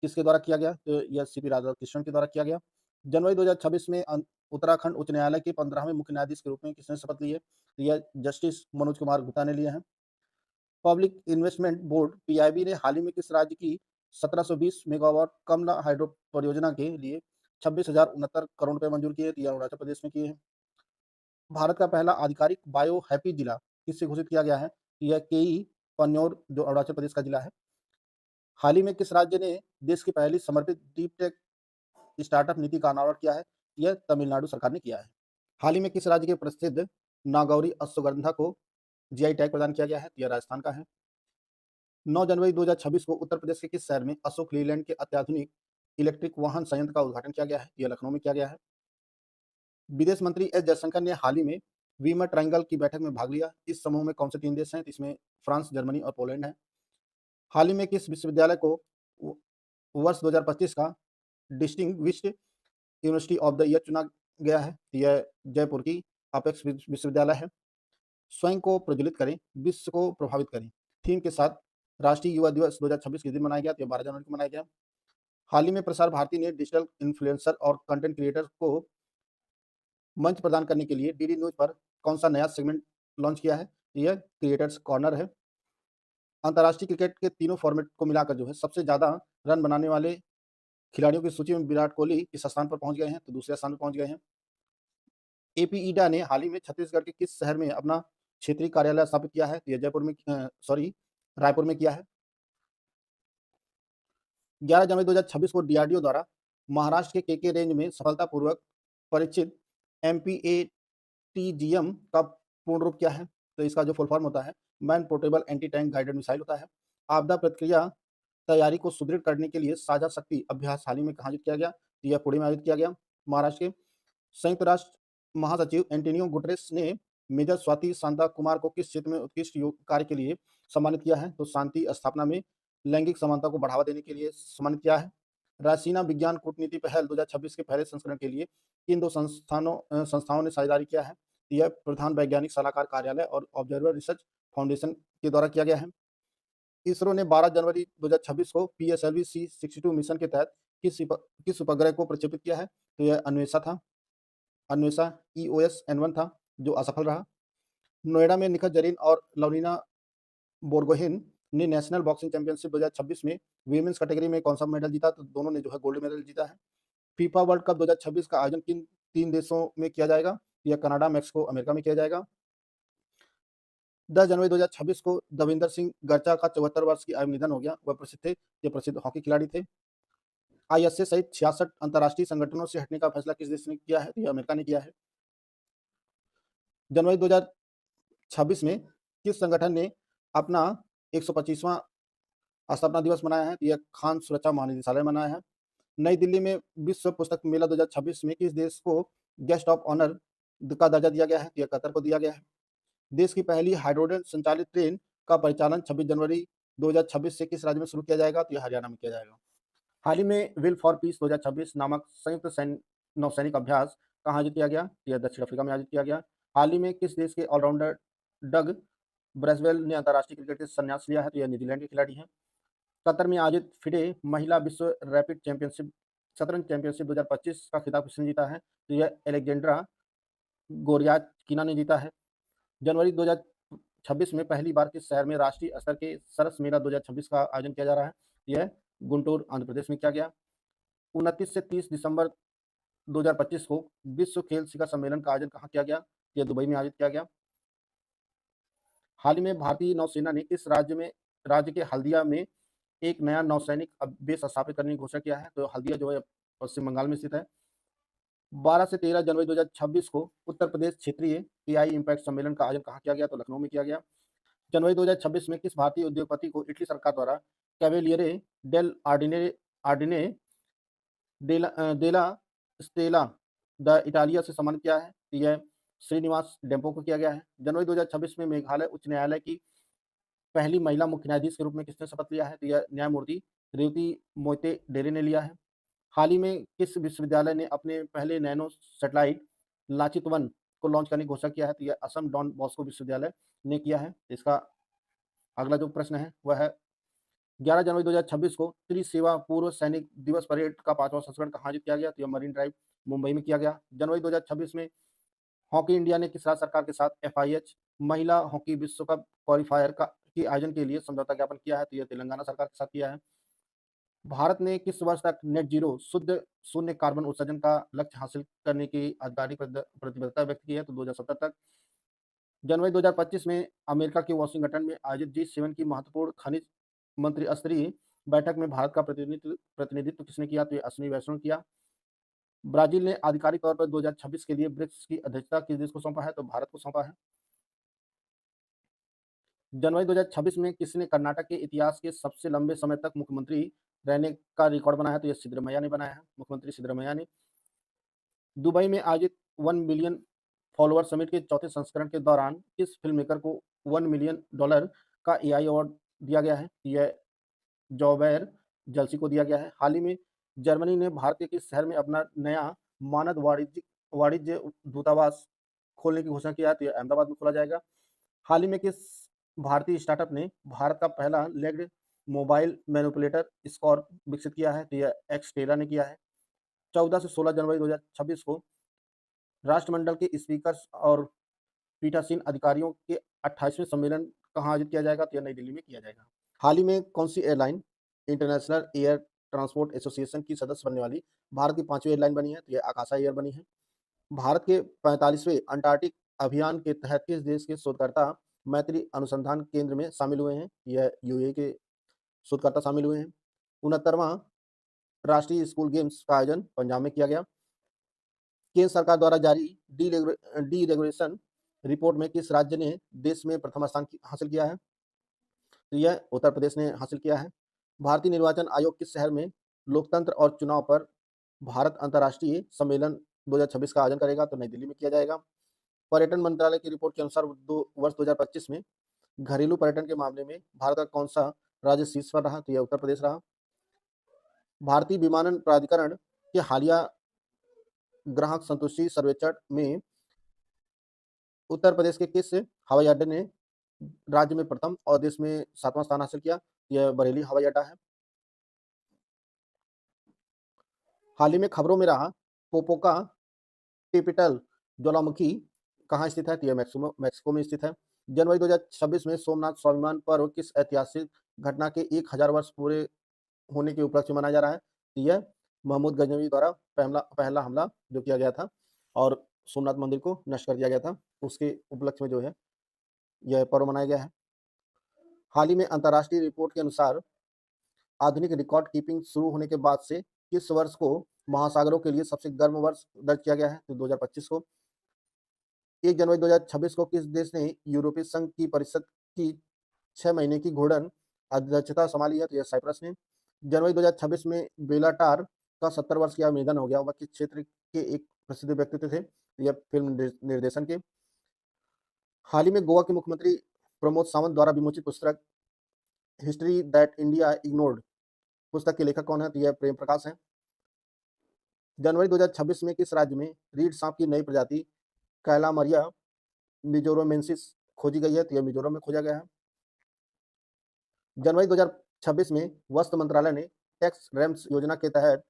किसके द्वारा किया गया? तो यह सीपी राधाकृष्णन के द्वारा किया गया। जनवरी 2026 में उत्तराखंड उच्च न्यायालय के 15वें मुख्य न्यायाधीश के रूप में किसने शपथ ली है? तो यह जस्टिस मनोज कुमार गुप्ता ने लिया है। पब्लिक इन्वेस्टमेंट बोर्ड पीआईबी ने हाल ही में किस राज्य की 1720 मेगावाट कमला हाइड्रो परियोजना के लिए 26,069 करोड़ रुपए मंजूर किए? तो यह अरुणाचल प्रदेश में किए हैं। भारत का पहला आधिकारिक बायो हैप्पी जिला किससे घोषित किया गया है? तो यह केई पन्योर जो अरुणाचल प्रदेश का जिला है। हाल ही में किस राज्य ने देश की पहली समर्पित डीप टेक स्टार्टअप नीति का अनावरण किया है? यह तमिलनाडु सरकार ने किया है। हाल ही में किस राज्य के प्रसिद्ध नागौरी अश्वगंधा को जीआई टैग प्रदान किया गया है? यह राजस्थान का है। 9 जनवरी 2026 को उत्तर प्रदेश के किस शहर में अशोक लीलैंड के अत्याधुनिक इलेक्ट्रिक वाहन संयंत्र का उद्घाटन किया गया है? यह लखनऊ में किया गया है। विदेश मंत्री एस जयशंकर ने हाल ही में वीमर ट्रायंगल की बैठक में भाग लिया। इस समूह में कौन से 3 देश हैं? इसमें फ्रांस, जर्मनी और पोलैंड है। हाल ही में किस विश्वविद्यालय को वर्ष 2025 का distinguished university of the year चुना गया है? यह जयपुर की अपेक्स विश्वविद्यालय है। स्वयं को प्रज्वलित करें, विश्व को प्रभावित करें थीम के साथ राष्ट्रीय युवा दिवस 2026 किस दिन मनाया गया? 12 जनवरी को मनाया गया। हाल ही में प्रसार भारती ने डिजिटल इन्फ्लुएंसर और कंटेंट क्रिएटर को मंच प्रदान करने के लिए डीडी न्यूज पर कौन सा नया सेगमेंट लॉन्च किया है? यह क्रिएटर्स कॉर्नर है। अंतर्राष्ट्रीय क्रिकेट के तीनों फॉर्मेट को मिलाकर जो है सबसे ज्यादा रन बनाने वाले खिलाड़ियों की सूची में विराट कोहली किस स्थान पर पहुंच गए हैं? तो दूसरे स्थान पर पहुंच गए हैं। एपीईडा ने हाल ही में छत्तीसगढ़ के किस शहर में अपना क्षेत्रीय कार्यालय स्थापित किया है? यह जयपुर में रायपुर में किया है। 11 जनवरी 2026 को डीआरडीओ द्वारा महाराष्ट्र के केके रेंज में सफलतापूर्वक परीक्षित एमपीएटीजीएम का पूर्ण रूप क्या है? तो इसका जो फुल फॉर्म होता है man portable anti tank guided missile होता है। आपदा प्रतिक्रिया तैयारी को सुदृढ़ करने के लिए साझा शक्ति अभ्यास हाल ही में कहाँ आयोजित किया गया? तो यह पुणे में आयोजित किया गया, महाराष्ट्र के। संयुक्त राष्ट्र महासचिव एंटोनियो गुटरेस ने मेजर स्वाति शांता कुमार को किस क्षेत्र में उत्कृष्ट कार्य के लिए सम्मानित किया है? तो शांति स्थापना में लैंगिक समानता को बढ़ावा देने के लिए सम्मानित किया है। रायसीना विज्ञान कूटनीति पहल 2026 के पहले संस्करण के लिए किन 2 संस्थाओं ने साझेदारी किया है? यह प्रधान वैज्ञानिक सलाहकार कार्यालय और ऑब्जर्वर रिसर्च फाउंडेशन के द्वारा किया गया है। इसरो ने 12 जनवरी 2026 को पीएसएलवी C62 मिशन के तहत किस उपग्रह को प्रक्षेपित किया है? तो यह अन्वेषा था, अन्वेषा EOS N1 था जो असफल रहा। नोएडा में निखत जरीन और लवलीना बोरगोहेन ने नेशनल बॉक्सिंग चैंपियनशिप 2026 में वीमेंस कैटेगरी में कौन सा मेडल जीता? तो दोनों ने जो है गोल्ड मेडल जीता है। फीफा वर्ल्ड कप 2026 का आयोजन किन 3 देशों में किया जाएगा? यह कनाडा, मैक्सिको, अमेरिका में किया जाएगा। 10 जनवरी 2026 को दविंदर सिंह गर्चा का 74 वर्ष की आयु में निधन हो गया। वह प्रसिद्ध थे, ये प्रसिद्ध हॉकी खिलाड़ी थे। आईएसए सहित 66 अंतर्राष्ट्रीय संगठनों से हटने का फैसला किस देश ने किया है? तो यह अमेरिका ने किया है। जनवरी 2026 में किस संगठन ने अपना 125वां स्थापना दिवस मनाया है? तो यह खान सुरक्षा महानिदेशालय मनाया है। नई दिल्ली में विश्व पुस्तक मेला 2026 में किस देश को गेस्ट ऑफ ऑनर का दर्जा दिया गया है? तो यह कतर को दिया गया है। देश की पहली हाइड्रोजन संचालित ट्रेन का परिचालन 26 जनवरी 2026 से किस राज्य में शुरू किया जाएगा? तो यह हरियाणा में किया जाएगा। हाल ही में विल फॉर पीस 2026 नामक संयुक्त नौसैनिक अभ्यास कहाँ आयोजित किया गया? यह दक्षिण अफ्रीका में आयोजित किया गया। हाल ही में किस देश के ऑलराउंडर डग ब्रेसवेल ने अंतर्राष्ट्रीय क्रिकेट से संन्यास लिया है? तो यह न्यूजीलैंड के खिलाड़ी हैं। कतर में आयोजित फिडे महिला विश्व रैपिड चैंपियनशिप शतरंज चैंपियनशिप 2025 का खिताब किसने जीता है? तो यह एलेक्जेंड्रा गोरियाचकिना ने जीता है। जनवरी 2026 में पहली बार किस शहर में राष्ट्रीय स्तर के सरस मेला 2026 का आयोजन किया जा रहा है? यह गुंटूर, आंध्र प्रदेश में किया गया। 29 से 30 दिसंबर 2025 को विश्व खेल शिखर सम्मेलन का आयोजन कहाँ किया गया? यह दुबई में आयोजित किया गया। हाल ही में भारतीय नौसेना ने किस राज्य के हल्दिया में एक नया नौसैनिक बेस स्थापित करने की घोषणा किया है? तो हल्दिया जो है पश्चिम बंगाल में स्थित है। 12 से 13 जनवरी 2026 को उत्तर प्रदेश क्षेत्रीय एआई इम्पैक्ट सम्मेलन का आयोजन कहाँ किया गया? तो लखनऊ में किया गया। जनवरी 2026 में किस भारतीय उद्योगपति को इटली सरकार द्वारा Cavaliere dell Ordine della Stella d Italia से सम्मानित किया है? यह श्रीनिवास डेम्पो को किया गया है। जनवरी 2026 में मेघालय उच्च न्यायालय की पहली महिला मुख्य न्यायाधीश के रूप में किसने शपथ लिया है? तो यह न्यायमूर्ति रेवती मोइते डेरे ने लिया है। हाल ही में किस विश्वविद्यालय ने अपने पहले नैनो सैटेलाइट लाचित 1 को लॉन्च करने की घोषणा किया है? तो यह असम डॉन बॉस्को विश्वविद्यालय ने किया है। इसका अगला जो प्रश्न है वह है 11 जनवरी 2026 को त्रिसेवा पूर्व सैनिक दिवस परेड का 5वां संस्करण कहाँ आयोजित किया गया? तो यह मरीन ड्राइव मुंबई में किया गया। जनवरी 2026 में हॉकी इंडिया ने किस राज्य सरकार के साथ एफआईएच महिला हॉकी विश्व कप क्वालिफायर के आयोजन के लिए समझौता ज्ञापन किया है? तो यह तेलंगाना सरकार के साथ किया है। भारत ने किस वर्ष तक नेट जीरो शुद्ध शून्य कार्बन उत्सर्जन का लक्ष्य हासिल करने की आधिकारिक प्रतिबद्धता व्यक्त की है? तो 2070 तक। जनवरी 2025 में अमेरिका के वाशिंगटन में आयोजित G7 की महत्वपूर्ण खनिज मंत्री स्तरीय बैठक में भारत का प्रतिनिधित्व किसने किया? तो ये अश्विनी वैष्णव ने किया। ब्राजील ने आधिकारिक तौर पर 2026 के लिए ब्रिक्स की अध्यक्षता किस देश को सौंपा है? तो भारत को सौंपा है। जनवरी 2026 में किसने कर्नाटक के इतिहास के सबसे लंबे समय तक मुख्यमंत्री रहने का रिकॉर्ड बनाया? तो यह सिद्धरमैया ने बनाया है। मुख्यमंत्री सिद्धरमैया ने दुबई में आयोजित 1 बिलियन फॉलोअर समिट के चौथे संस्करण के दौरान किस फिल्म मेकर को $1 मिलियन का एआई अवार्ड दिया गया है? यह जॉबैर जल्सी को दिया गया है। हाल ही में जर्मनी ने भारत के किस शहर में अपना नया मानद वाणिज्य दूतावास खोलने की घोषणा किया है? तो यह अहमदाबाद में खोला जाएगा। हाल ही में किस भारतीय स्टार्टअप ने भारत का पहला लेग्ड मोबाइल मैनिपुलेटर स्कॉर्प विकसित किया है? तो यह एक्सटेरा ने किया है। 14 से 16 जनवरी 2026 को राष्ट्रमंडल के स्पीकर्स और पीठासीन अधिकारियों के 28वें सम्मेलन कहाँ आयोजित किया जाएगा? तो यह नई दिल्ली में किया जाएगा। हाल ही में कौन सी airline International Air Transport Association की सदस्य बनने वाली भारत की 5वीं एयरलाइन बनी है? तो यह आकाशा एयर बनी है। भारत के 45वें अंटार्कटिक अभियान के तहत किस देश के शोधकर्ता मैत्री अनुसंधान केंद्र में शामिल हुए हैं? यह यूएई के शोधकर्ता शामिल हुए हैं। 69वां राष्ट्रीय स्कूल गेम्स का आयोजन पंजाब में किया गया। केंद्र सरकार द्वारा जारी डी रेगुलेशन रिपोर्ट में किस राज्य ने देश में प्रथम स्थान हासिल किया है? तो यह उत्तर प्रदेश ने हासिल किया है। भारतीय निर्वाचन आयोग किस शहर में लोकतंत्र और चुनाव पर भारत अंतर्राष्ट्रीय सम्मेलन 2026 का आयोजन करेगा? तो नई दिल्ली में किया जाएगा। पर्यटन मंत्रालय की रिपोर्ट के अनुसार वर्ष 2025 में घरेलू पर्यटन के मामले में भारत का कौन सा राज्य शीर्ष पर रहा? तो यह उत्तर प्रदेश रहा। भारतीय विमानन प्राधिकरण के हालिया ग्राहक संतुष्टि सर्वेक्षण में उत्तर प्रदेश के किस हवाई अड्डे ने राज्य में प्रथम और देश में 7वां स्थान हासिल किया? यह बरेली हवाई अड्डा है। हाल ही में खबरों में रहा पोपोका टिपिटल ज्वालामुखी कहाँ स्थित है? तो यह मैक्सिको में स्थित है। जनवरी 2026 में सोमनाथ स्वाभिमान पर्व किस ऐतिहासिक घटना के 1000 वर्ष पूरे होने के उपलक्ष्य में मनाया जा रहा है? तो यह महमूद गजनवी द्वारा पहला हमला जो किया गया था और सोमनाथ मंदिर को नष्ट कर दिया गया था, उसके उपलक्ष्य में जो है यह पर्व मनाया गया है। हाल ही में अंतर्राष्ट्रीय रिपोर्ट के अनुसार आधुनिक रिकॉर्ड कीपिंग शुरू होने के बाद से किस वर्ष को महासागरों के लिए सबसे गर्म वर्ष दर्ज किया गया है? तो 2025 को। 1 जनवरी 2026 को किस देश ने यूरोपीय संघ की परिषद की 6 महीने की घूर्णन अध्यक्षता संभाली है? तो यह साइप्रस ने। जनवरी 2026 में बेलाटार का 70 वर्ष का निधन हो गया। वह किस क्षेत्र के एक प्रसिद्ध व्यक्तित्व थे? यह फिल्म निर्देशन के। हाल ही में गोवा के मुख्यमंत्री प्रमोद सावंत द्वारा विमोचित पुस्तक हिस्ट्री दैट इंडिया इग्नोर्ड पुस्तक के लेखक कौन है? तो यह प्रेम प्रकाश है। जनवरी 2026 में किस राज्य में रीड सांप की नई प्रजाति कैलामरिया मिजोरमेंसिस खोजी गई है? तो यह मिजोरम में खोजा गया है। जनवरी 2026 में वस्त्र मंत्रालय ने टैक्स रैम्स योजना के तहत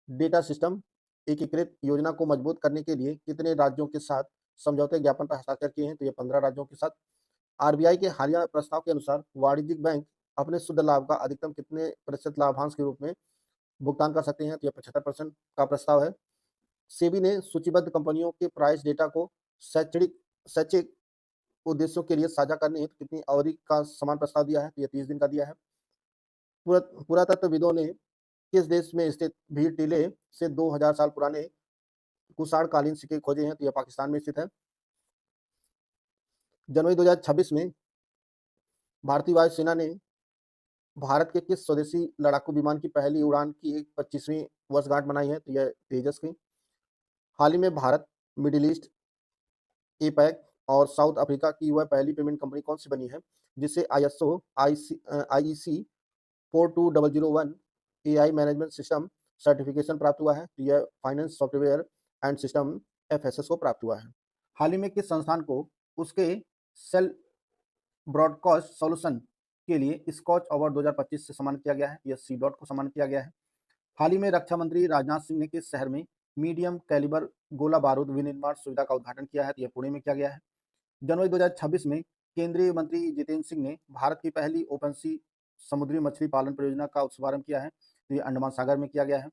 डेटा सिस्टम एकीकृत योजना को मजबूत करने के लिए कितने राज्यों के साथ समझौते ज्ञापन पर हस्ताक्षर किए हैं? तो ये 15 राज्यों के साथ। आरबीआई के हालिया प्रस्ताव के अनुसार वाणिज्यिक बैंक अपने शुद्ध लाभ का अधिकतम कितने प्रतिशत लाभांश के रूप में भुगतान कर सकते हैं? तो यह 75% का प्रस्ताव है। सेबी ने सूचीबद्ध कंपनियों के प्राइस डेटा को शैक्षिक उद्देश्यों के लिए साझा करने हेतु कितनी अवधि का समान प्रस्ताव दिया है? तो यह 30 दिन का दिया है। पुरातत्वविदों ने किस देश में स्थित भीड़ टीले से 2000 साल पुराने कुषाणकालीन सिक्के खोजे हैं? तो यह पाकिस्तान में स्थित है। जनवरी 2026 में भारतीय वायुसेना ने भारत के किस स्वदेशी लड़ाकू विमान की पहली उड़ान की 25वीं वर्षगांठ मनाई है? तो यह तेजस की। हाल ही में भारत, मिडिल ईस्ट, एपैक और साउथ अफ्रीका की वह पहली पेमेंट कंपनी कौन सी बनी है जिसे ISO IEC 42001 AI management system certification प्राप्त हुआ है? तो यह finance software and system FSS को प्राप्त हुआ है। हाल ही में किस संस्थान को उसके सेल ब्रॉडकास्ट सॉल्यूशन के लिए स्कॉच अवार्ड 2025 से सम्मानित किया गया है। यह सी डॉट को सम्मानित किया गया है। हाल ही में रक्षा मंत्री राजनाथ सिंह ने किस शहर में मीडियम कैलिबर गोला बारूद विनिर्माण सुविधा का उद्घाटन किया है? तो यह पुणे में किया गया है। जनवरी 2026 में केंद्रीय मंत्री जितेंद्र सिंह ने भारत की पहली ओपन सी समुद्री मछली पालन परियोजना का शुभारंभ किया है। तो यह अंडमान सागर में किया गया है।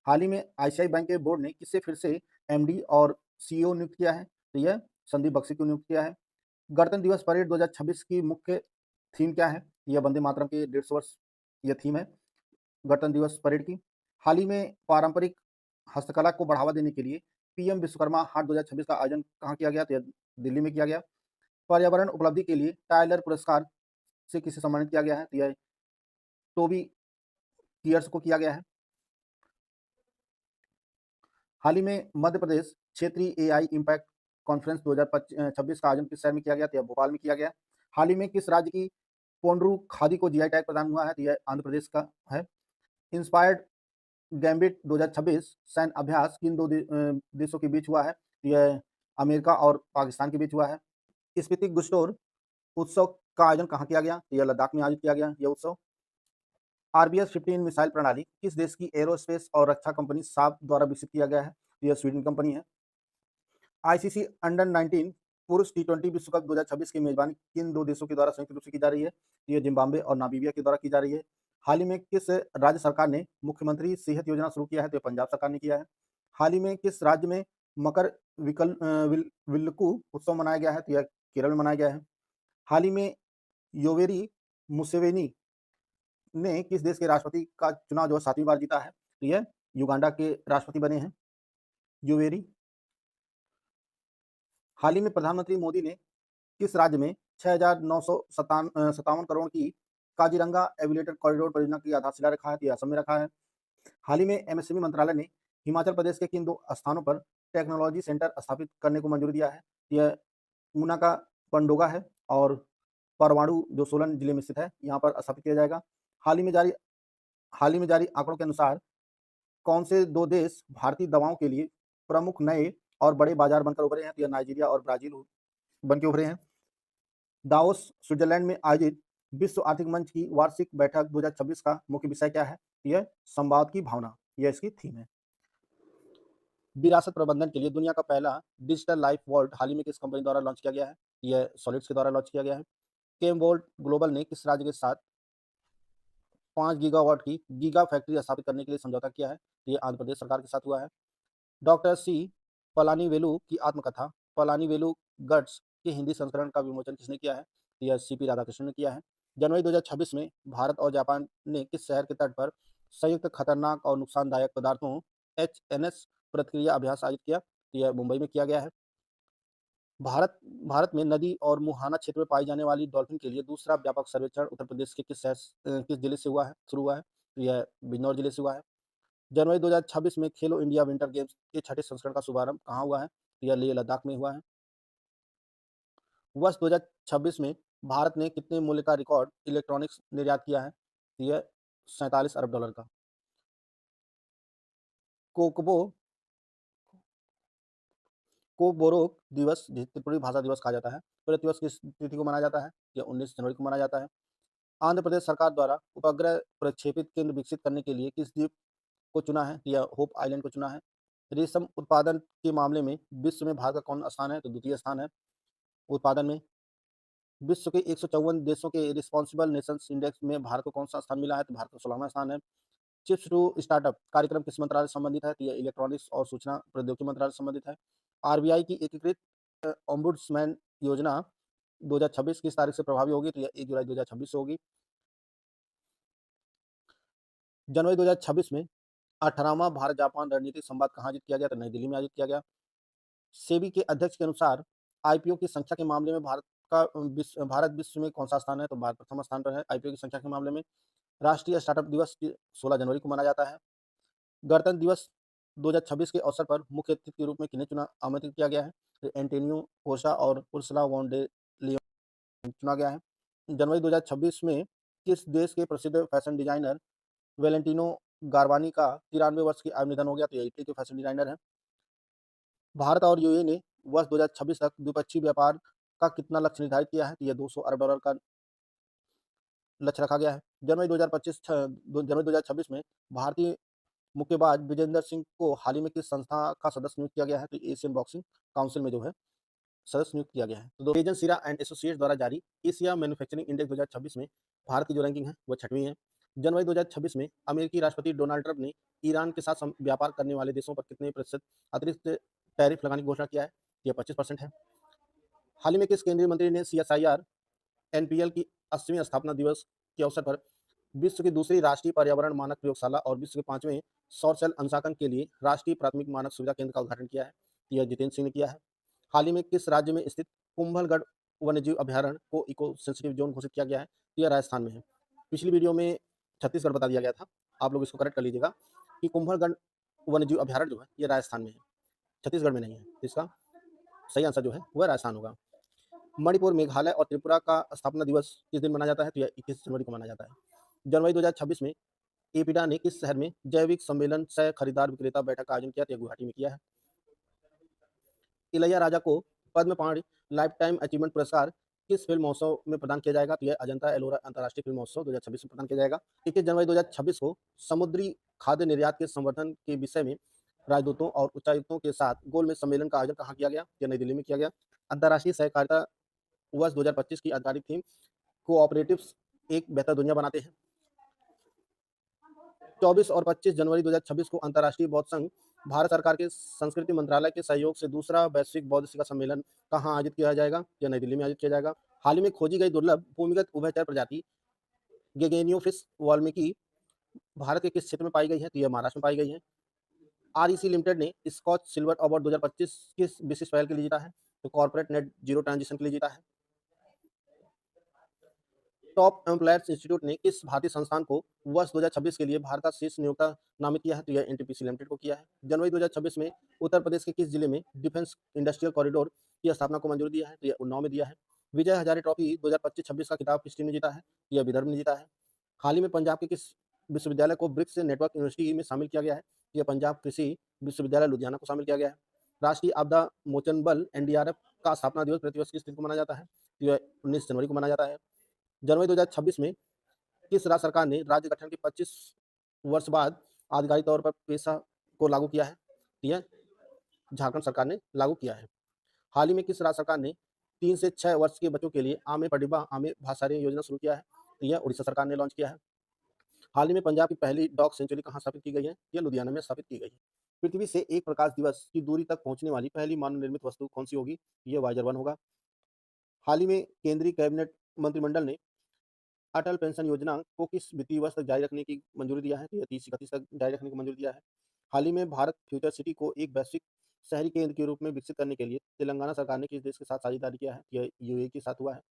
हाल ही में आईसीआई बैंक के बोर्ड ने किसे फिर से एमडी और सीईओ नियुक्त किया है? तो यह संदीप बख्शी को नियुक्त किया है। गणतंत्र दिवस परेड 2026 की मुख्य थीम क्या है? यह वंदे मातरम के 150 वर्ष यह थीम है गणतंत्र दिवस परेड की। हाल ही में पारंपरिक हस्तकला को बढ़ावा देने के लिए पीएम विश्वकर्मा हाट 2026 का आयोजन कहाँ किया गया? तो यह दिल्ली में किया गया। पर्यावरण उपलब्धि के लिए टाइलर पुरस्कार से किसे सम्मानित किया गया है? तो यह टोबी कियर्स को किया गया है। हाल ही में मध्य प्रदेश क्षेत्रीय एआई इम्पैक्ट कॉन्फ्रेंस 2026 का आयोजन किस शहर में किया गया? तो यह भोपाल में किया गया। हाल ही में किस राज्य की पोंड्रू खादी को जीआई टैग प्रदान हुआ है? तो यह आंध्र प्रदेश का है। इंस्पायर्ड गैम्बिट 2026 सैन्य अभ्यास किन दो देशों के बीच हुआ है? तो यह अमेरिका और पाकिस्तान के बीच हुआ है। स्पीति गुस्टोर उत्सव का आयोजन कहाँ किया गया? तो यह लद्दाख में आयोजित किया गया यह उत्सव। आरबीएस 15 मिसाइल प्रणाली किस देश की एरोस्पेस और रक्षा कंपनी साब द्वारा विकसित किया गया है? तो यह स्वीडन कंपनी है। आईसीसी अंडर 19 पुरुष टी20 विश्व कप 2026 की मेजबानी किन दो देशों के द्वारा संयुक्त रूप से की जा रही है? तो यह जिम्बाब्वे और नामीबिया के द्वारा की जा रही है। हाल ही में किस राज्य सरकार ने मुख्यमंत्री सेहत योजना शुरू किया है? तो यह पंजाब सरकार ने किया है। हाल ही में किस राज्य में मकर विल्लुकु उत्सव मनाया गया है? तो यह केरल में मनाया गया है। हाल ही में योवेरी मुसेवेनी ने किस देश के राष्ट्रपति का चुनाव जो 7वीं बार जीता है? तो यह युगांडा के राष्ट्रपति बने हैं योवेरी। हाल ही में प्रधानमंत्री मोदी ने किस राज्य में 6,957 करोड़ की काजीरंगा एविएटर कॉरिडोर परियोजना की आधारशिला रखा है? तो यह असम में रखा है। हाल ही में एमएसएमई मंत्रालय ने हिमाचल प्रदेश के किन दो स्थानों पर टेक्नोलॉजी सेंटर स्थापित करने को मंजूरी दिया है? यह ऊना का पंडोगा है और परवाणु जो सोलन जिले में स्थित है यहाँ पर स्थापित किया जाएगा। हाल ही में जारी आंकड़ों के अनुसार कौन से दो देश भारतीय दवाओं के लिए प्रमुख नए और बड़े बाजार बनकर उभरे हैं? तो यह नाइजीरिया और ब्राजील बन के उभरे हैं। दावोस स्विट्जरलैंड में आयोजित विश्व आर्थिक मंच की वार्षिक बैठक 2026 का मुख्य विषय क्या है? यह संवाद की भावना, यह इसकी थीम है। विरासत प्रबंधन के लिए दुनिया का पहला डिजिटल लाइफ वॉल्ट हाल ही में किस कंपनी द्वारा लॉन्च किया गया है? यह सॉलिड्स के द्वारा लॉन्च किया गया है। केम वोल्ट ग्लोबल ने किस राज्य के साथ 5 गीगावाट की गीगा फैक्ट्री स्थापित करने के लिए समझौता किया है? ये आंध्र प्रदेश सरकार के साथ हुआ है। डॉक्टर सी पलानीवेलु की आत्मकथा पलानीवेलु गट्स के हिंदी संस्करण का विमोचन किसने किया है? यह सीपी राधाकृष्णन ने किया है। जनवरी 2026 में भारत और जापान ने किस शहर के तट पर संयुक्त खतरनाक और नुकसानदायक पदार्थों एचएनएस प्रतिक्रिया अभ्यास आयोजित किया? यह मुंबई में किया गया है। भारत भारत में नदी और मुहाना क्षेत्र में पाई जाने वाली डॉल्फिन के लिए दूसरा व्यापक सर्वेक्षण उत्तर प्रदेश के किस जिले से हुआ है शुरू हुआ है? तो यह बिजनौर जिले से हुआ है। जनवरी 2026 में खेलो इंडिया विंटर गेम्स के छठे संस्करण का शुभारंभ कहाँ हुआ है? तो यह लेह लद्दाख में हुआ है। वर्ष 2026 में भारत ने कितने मूल्य का रिकॉर्ड इलेक्ट्रॉनिक्स निर्यात किया है? तो यह 47 अरब डॉलर का। कोकबो को बोरोक दिवस त्रिपुरी भाषा दिवस कहा जाता है। प्रतिवर्ष किस तिथि को मनाया जाता है? यह 19 जनवरी को मनाया जाता है। आंध्र प्रदेश सरकार द्वारा उपग्रह प्रक्षेपित केंद्र विकसित करने के लिए किस द्वीप को चुना है? यह होप आइलैंड को चुना है। रेशम उत्पादन के मामले में विश्व में भारत का कौन स्थान है? तो द्वितीय स्थान है उत्पादन में। विश्व के 154 देशों के रिस्पॉन्सिबल नेशंस इंडेक्स में भारत को कौन सा स्थान मिला है? तो भारत का 16वां स्थान है। चिप्स टू स्टार्टअप कार्यक्रम किस मंत्रालय से संबंधित है? तो यह इलेक्ट्रॉनिक्स और सूचना प्रौद्योगिकी मंत्रालय से संबंधित है। आरबीआई की एकीकृत ओम्बुड्समैन योजना 2026 किस तारीख से प्रभावी होगी? तो यह 1 जुलाई 2026 से होगी। जनवरी 2026 में 18वां भारत जापान रणनीतिक संवाद कहाँ आयोजित किया गया? तो नई दिल्ली में आयोजित किया गया। सेबी के अध्यक्ष के अनुसार आईपीओ की संख्या के मामले में भारत विश्व में कौन सा स्थान है? तो भारत प्रथम स्थान पर है आईपीओ की संख्या के मामले में। राष्ट्रीय स्टार्टअप दिवस 16 जनवरी को मनाया जाता है। गणतंत्र दिवस 2026 के अवसर पर मुख्य अतिथि के रूप में किन्हें आमंत्रित किया गया है? तो एंटोनियो कोस्टा और उर्सुला वॉन डे लियोन चुना गया है। जनवरी 2026 में किस देश के प्रसिद्ध फैशन डिजाइनर वेलेंटिनो गार्बानी का 93 वर्ष की आयु निधन हो गया? तो ये इटली के फैशन डिजाइनर हैं। भारत और यूएई ने वर्ष 2026 तक द्विपक्षीय व्यापार का कितना लक्ष्य निर्धारित किया है? तो यह 200 अरब डॉलर का लक्ष्य रखा गया है। जनवरी 2026 में भारतीय मुक्केबाज विजेंदर सिंह को हाल ही में किस संस्था का सदस्य नियुक्त किया गया है? तो एशियन बॉक्सिंग काउंसिल में जो है सदस्य नियुक्त किया गया है। तो एजेंट सीरा एंड एसोसिएट्स द्वारा जारी एशिया मैन्युफैक्चरिंग इंडेक्स 2026 में भारत की जो रैंकिंग है वो 6वीं है। जनवरी 2026 में अमेरिकी राष्ट्रपति डोनाल्ड ट्रंप ने ईरान के साथ व्यापार करने वाले देशों पर कितने प्रतिशत अतिरिक्त टैरिफ लगाने की घोषणा किया है? यह 25% है। हाल ही में किस केंद्रीय मंत्री ने CSIR NPL की 80वीं स्थापना दिवस के अवसर पर विश्व की दूसरी राष्ट्रीय पर्यावरण मानक प्रयोगशाला और विश्व के 5वें सौर सेल अंशांकन के लिए राष्ट्रीय प्राथमिक मानक सुविधा केंद्र का उद्घाटन किया है? यह जितेंद्र सिंह ने किया है। हाल ही में किस राज्य में स्थित कुंभलगढ़ वन्यजीव अभयारण्य को इको सेंसिटिव जोन घोषित किया गया है? यह राजस्थान में है। पिछली वीडियो में छत्तीसगढ़ बता दिया गया था, आप लोग इसको करेक्ट कर लीजिएगा कि कुंभलगढ़ वन्यजीव अभयारण्य जो है ये राजस्थान में है, छत्तीसगढ़ में नहीं है। तो इसका सही आंसर जो है वह राजस्थान होगा। मणिपुर, मेघालय और त्रिपुरा का स्थापना दिवस किस दिन मनाया जाता है? तो यह 21 जनवरी को मनाया जाता है। जनवरी 2026 में एपीडा ने किस शहर में जैविक सम्मेलन सह खरीदार विक्रेता बैठक का आयोजन किया? तो यह गुवाहाटी में किया है। इलैया राजा को पद्म पाणि लाइफ टाइम अचीवमेंट पुरस्कार किस फिल्म महोत्सव में प्रदान किया जाएगा? तो यह अजंता एलोरा अंतर्राष्ट्रीय फिल्म महोत्सव 2026 में प्रदान किया जाएगा। 21 जनवरी 2026 को समुद्री खाद्य निर्यात के संवर्धन के विषय में राजदूतों और उच्चायुक्तों के साथ गोलमेज सम्मेलन का आयोजन कहाँ किया गया? यह नई दिल्ली में किया गया। अंतर्राष्ट्रीय सहकारिता वर्ष 2025 की आधिकारिक थीम कोऑपरेटिव्स एक बेहतर दुनिया बनाते हैं। 24 और 25 जनवरी 2026 को अंतर्राष्ट्रीय बौद्ध संघ भारत सरकार के संस्कृति मंत्रालय के सहयोग से दूसरा वैश्विक बौद्ध शिखर सम्मेलन कहाँ आयोजित किया जाएगा? यह नई दिल्ली में आयोजित किया जाएगा। हाल ही में खोजी गई दुर्लभ भूमिगत उभयचर प्रजाति गेगेनियोफिस वाल्मीकि भारत के किस क्षेत्र में पाई गई है? तो यह महाराष्ट्र में पाई गई है। REC लिमिटेड ने स्कॉच सिल्वर अवार्ड 2025 किस विशिष्ट पहल के लिए जीता है? तो कॉर्पोरेट नेट जीरो ट्रांजिशन के लिए जीता है। टॉप एम्प्लॉयर्स इंस्टीट्यूट ने किस भारतीय संस्थान को वर्ष 2026 के लिए भारत का शीर्ष नियोक्ता नामित किया है? तो यह NTPC लिमिटेड को किया है। जनवरी 2026 में उत्तर प्रदेश के किस जिले में डिफेंस इंडस्ट्रियल कॉरिडोर की स्थापना को मंजूरी दिया है? तो यह उन्नाव में दिया है। विजय हजारे ट्रॉफी 2025-26 का खिताब किस टीम ने जीता है? यह विदर्भ ने जीता है। हाल ही में पंजाब के किस विश्वविद्यालय को ब्रिक्स नेटवर्क यूनिवर्सिटी में शामिल किया गया है? यह पंजाब कृषि विश्वविद्यालय लुधियाना को शामिल किया गया है। राष्ट्रीय आपदा मोचन बल NDRF का स्थापना दिवस प्रतिवर्ष किस दिन को मनाया जाता है? तो यह 19 जनवरी को मनाया जाता है। जनवरी 2026 में किस राज्य सरकार ने राज्य गठन के 25 वर्ष बाद आधिकारिक तौर पर पेशा को लागू किया है? यह झारखंड सरकार ने लागू किया है। हाल ही में किस राज्य सरकार ने 3 से 6 वर्ष के बच्चों के लिए आमे पडिबा आमे भाषारी योजना शुरू किया है? यह उड़ीसा सरकार ने लॉन्च किया है। हाल ही में पंजाब की पहली डॉग सेंचुरी कहाँ स्थापित की गई है? यह लुधियाना में स्थापित की गई है। पृथ्वी से एक प्रकाश दिवस की दूरी तक पहुंचने वाली पहली मानव निर्मित वस्तु कौन सी होगी? यह वाइजर 1 होगा। हाल ही में केंद्रीय कैबिनेट मंत्रिमंडल ने अटल पेंशन योजना को किस वित्तीय वर्ष तक जारी रखने की मंजूरी दिया है? तो यह 30-31 तक जारी रखने की मंजूरी दिया है। हाल ही में भारत फ्यूचर सिटी को एक वैश्विक शहरी केंद्र के रूप में विकसित करने के लिए तेलंगाना सरकार ने किस देश के साथ साझेदारी किया है? यह UAE के साथ हुआ है।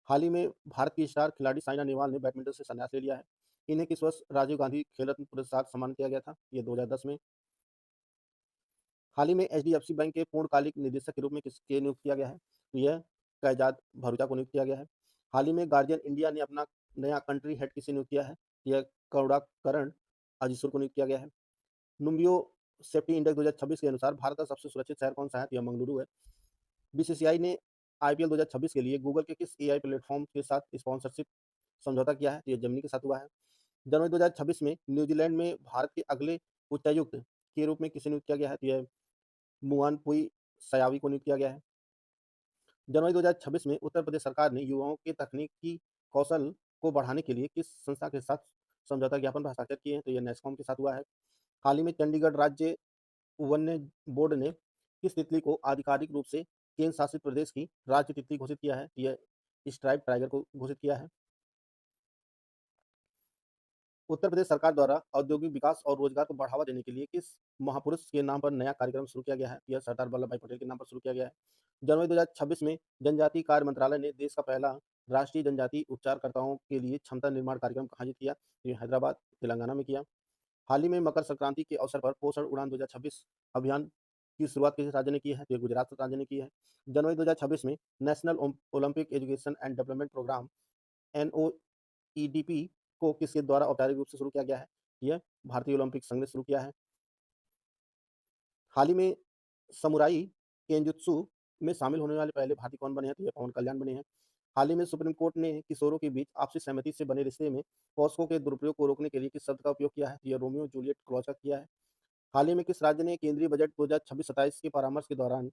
हाल ही में भारत की स्टार खिलाड़ी साइना नेहवाल ने बैडमिंटन से संन्यास ले लिया है। इन्हें किस वर्ष राजीव गांधी खेल रत्न पुरस्कार सम्मानित किया गया था? यह 2010 में। हाल ही में HDFC बैंक के पूर्णकालिक निदेशक के रूप में किसके नियुक्त किया गया है? तो यह कैजाद भरूचा को नियुक्त किया गया है। हाल ही में गार्जियन इंडिया ने अपना नया कंट्री हेड किसे नियुक्त किया है? यह करुणाकरण अजीसुर को नियुक्त किया गया है। नुम्बियो सेफ्टी इंडेक्स 2026 के अनुसार भारत का सबसे सुरक्षित शहर कौन सा है? तो यह मंगलुरु है। BCCI ने IPL 2026 के लिए गूगल के किस AI प्लेटफॉर्म के साथ स्पॉन्सरशिप समझौता किया है? तो यह जेमिनी के साथ हुआ है। जनवरी 2026 में न्यूजीलैंड में भारत के अगले उच्चायुक्त के रूप में किसे नियुक्त किया गया है? तो यह मुआनपुई सयावी को नियुक्त किया गया है। जनवरी 2026 में उत्तर प्रदेश सरकार ने युवाओं के तकनीकी कौशल को बढ़ाने के लिए किस संस्था के साथ समझौता ज्ञापन पर हस्ताक्षर किए हैं? तो यह नेस्कॉम के साथ हुआ है। हाल ही में चंडीगढ़ राज्य वन्य बोर्ड ने किस तितली को आधिकारिक रूप से केंद्र शासित प्रदेश की राज्य तितली घोषित किया है? यह स्ट्राइप टाइगर को घोषित किया है। उत्तर प्रदेश सरकार द्वारा औद्योगिक विकास और रोजगार को बढ़ावा देने के लिए किस महापुरुष के नाम पर नया कार्यक्रम शुरू किया गया है? यह सरदार वल्लभ भाई पटेल के नाम पर शुरू किया गया है। जनवरी 2026 में जनजातीय कार्य मंत्रालय ने देश का पहला राष्ट्रीय जनजातीय उपचारकर्ताओं के लिए क्षमता निर्माण कार्यक्रम कहाँ आयोजित किया? ये हैदराबाद तेलंगाना में किया। हाल ही में मकर संक्रांति के अवसर पर पोषण उड़ान 2026 अभियान की शुरुआत किस राज्य ने की है? तो ये गुजरात राज्य ने की है। जनवरी 2026 में national Olympic education and development programme NOEDP को किसके द्वारा औपचारिक रूप से शुरू किया गया है? यह भारतीय ओलंपिक संघ ने शुरू किया है। हाल ही में समुराई केंजुत्सु में शामिल होने वाले पहले भारतीय कौन बने हैं? तो ये पवन कल्याण बने हैं। हाल ही में सुप्रीम कोर्ट ने किशोरों के बीच आपसी सहमति से बने रिश्ते में पोस्को के दुरुपयोग को रोकने के लिए किस शब्द का उपयोग किया है? यह रोमियो जूलियट क्लॉज का किया है। हाल ही में किस राज्य ने केंद्रीय बजट 2026-27 के परामर्श के दौरान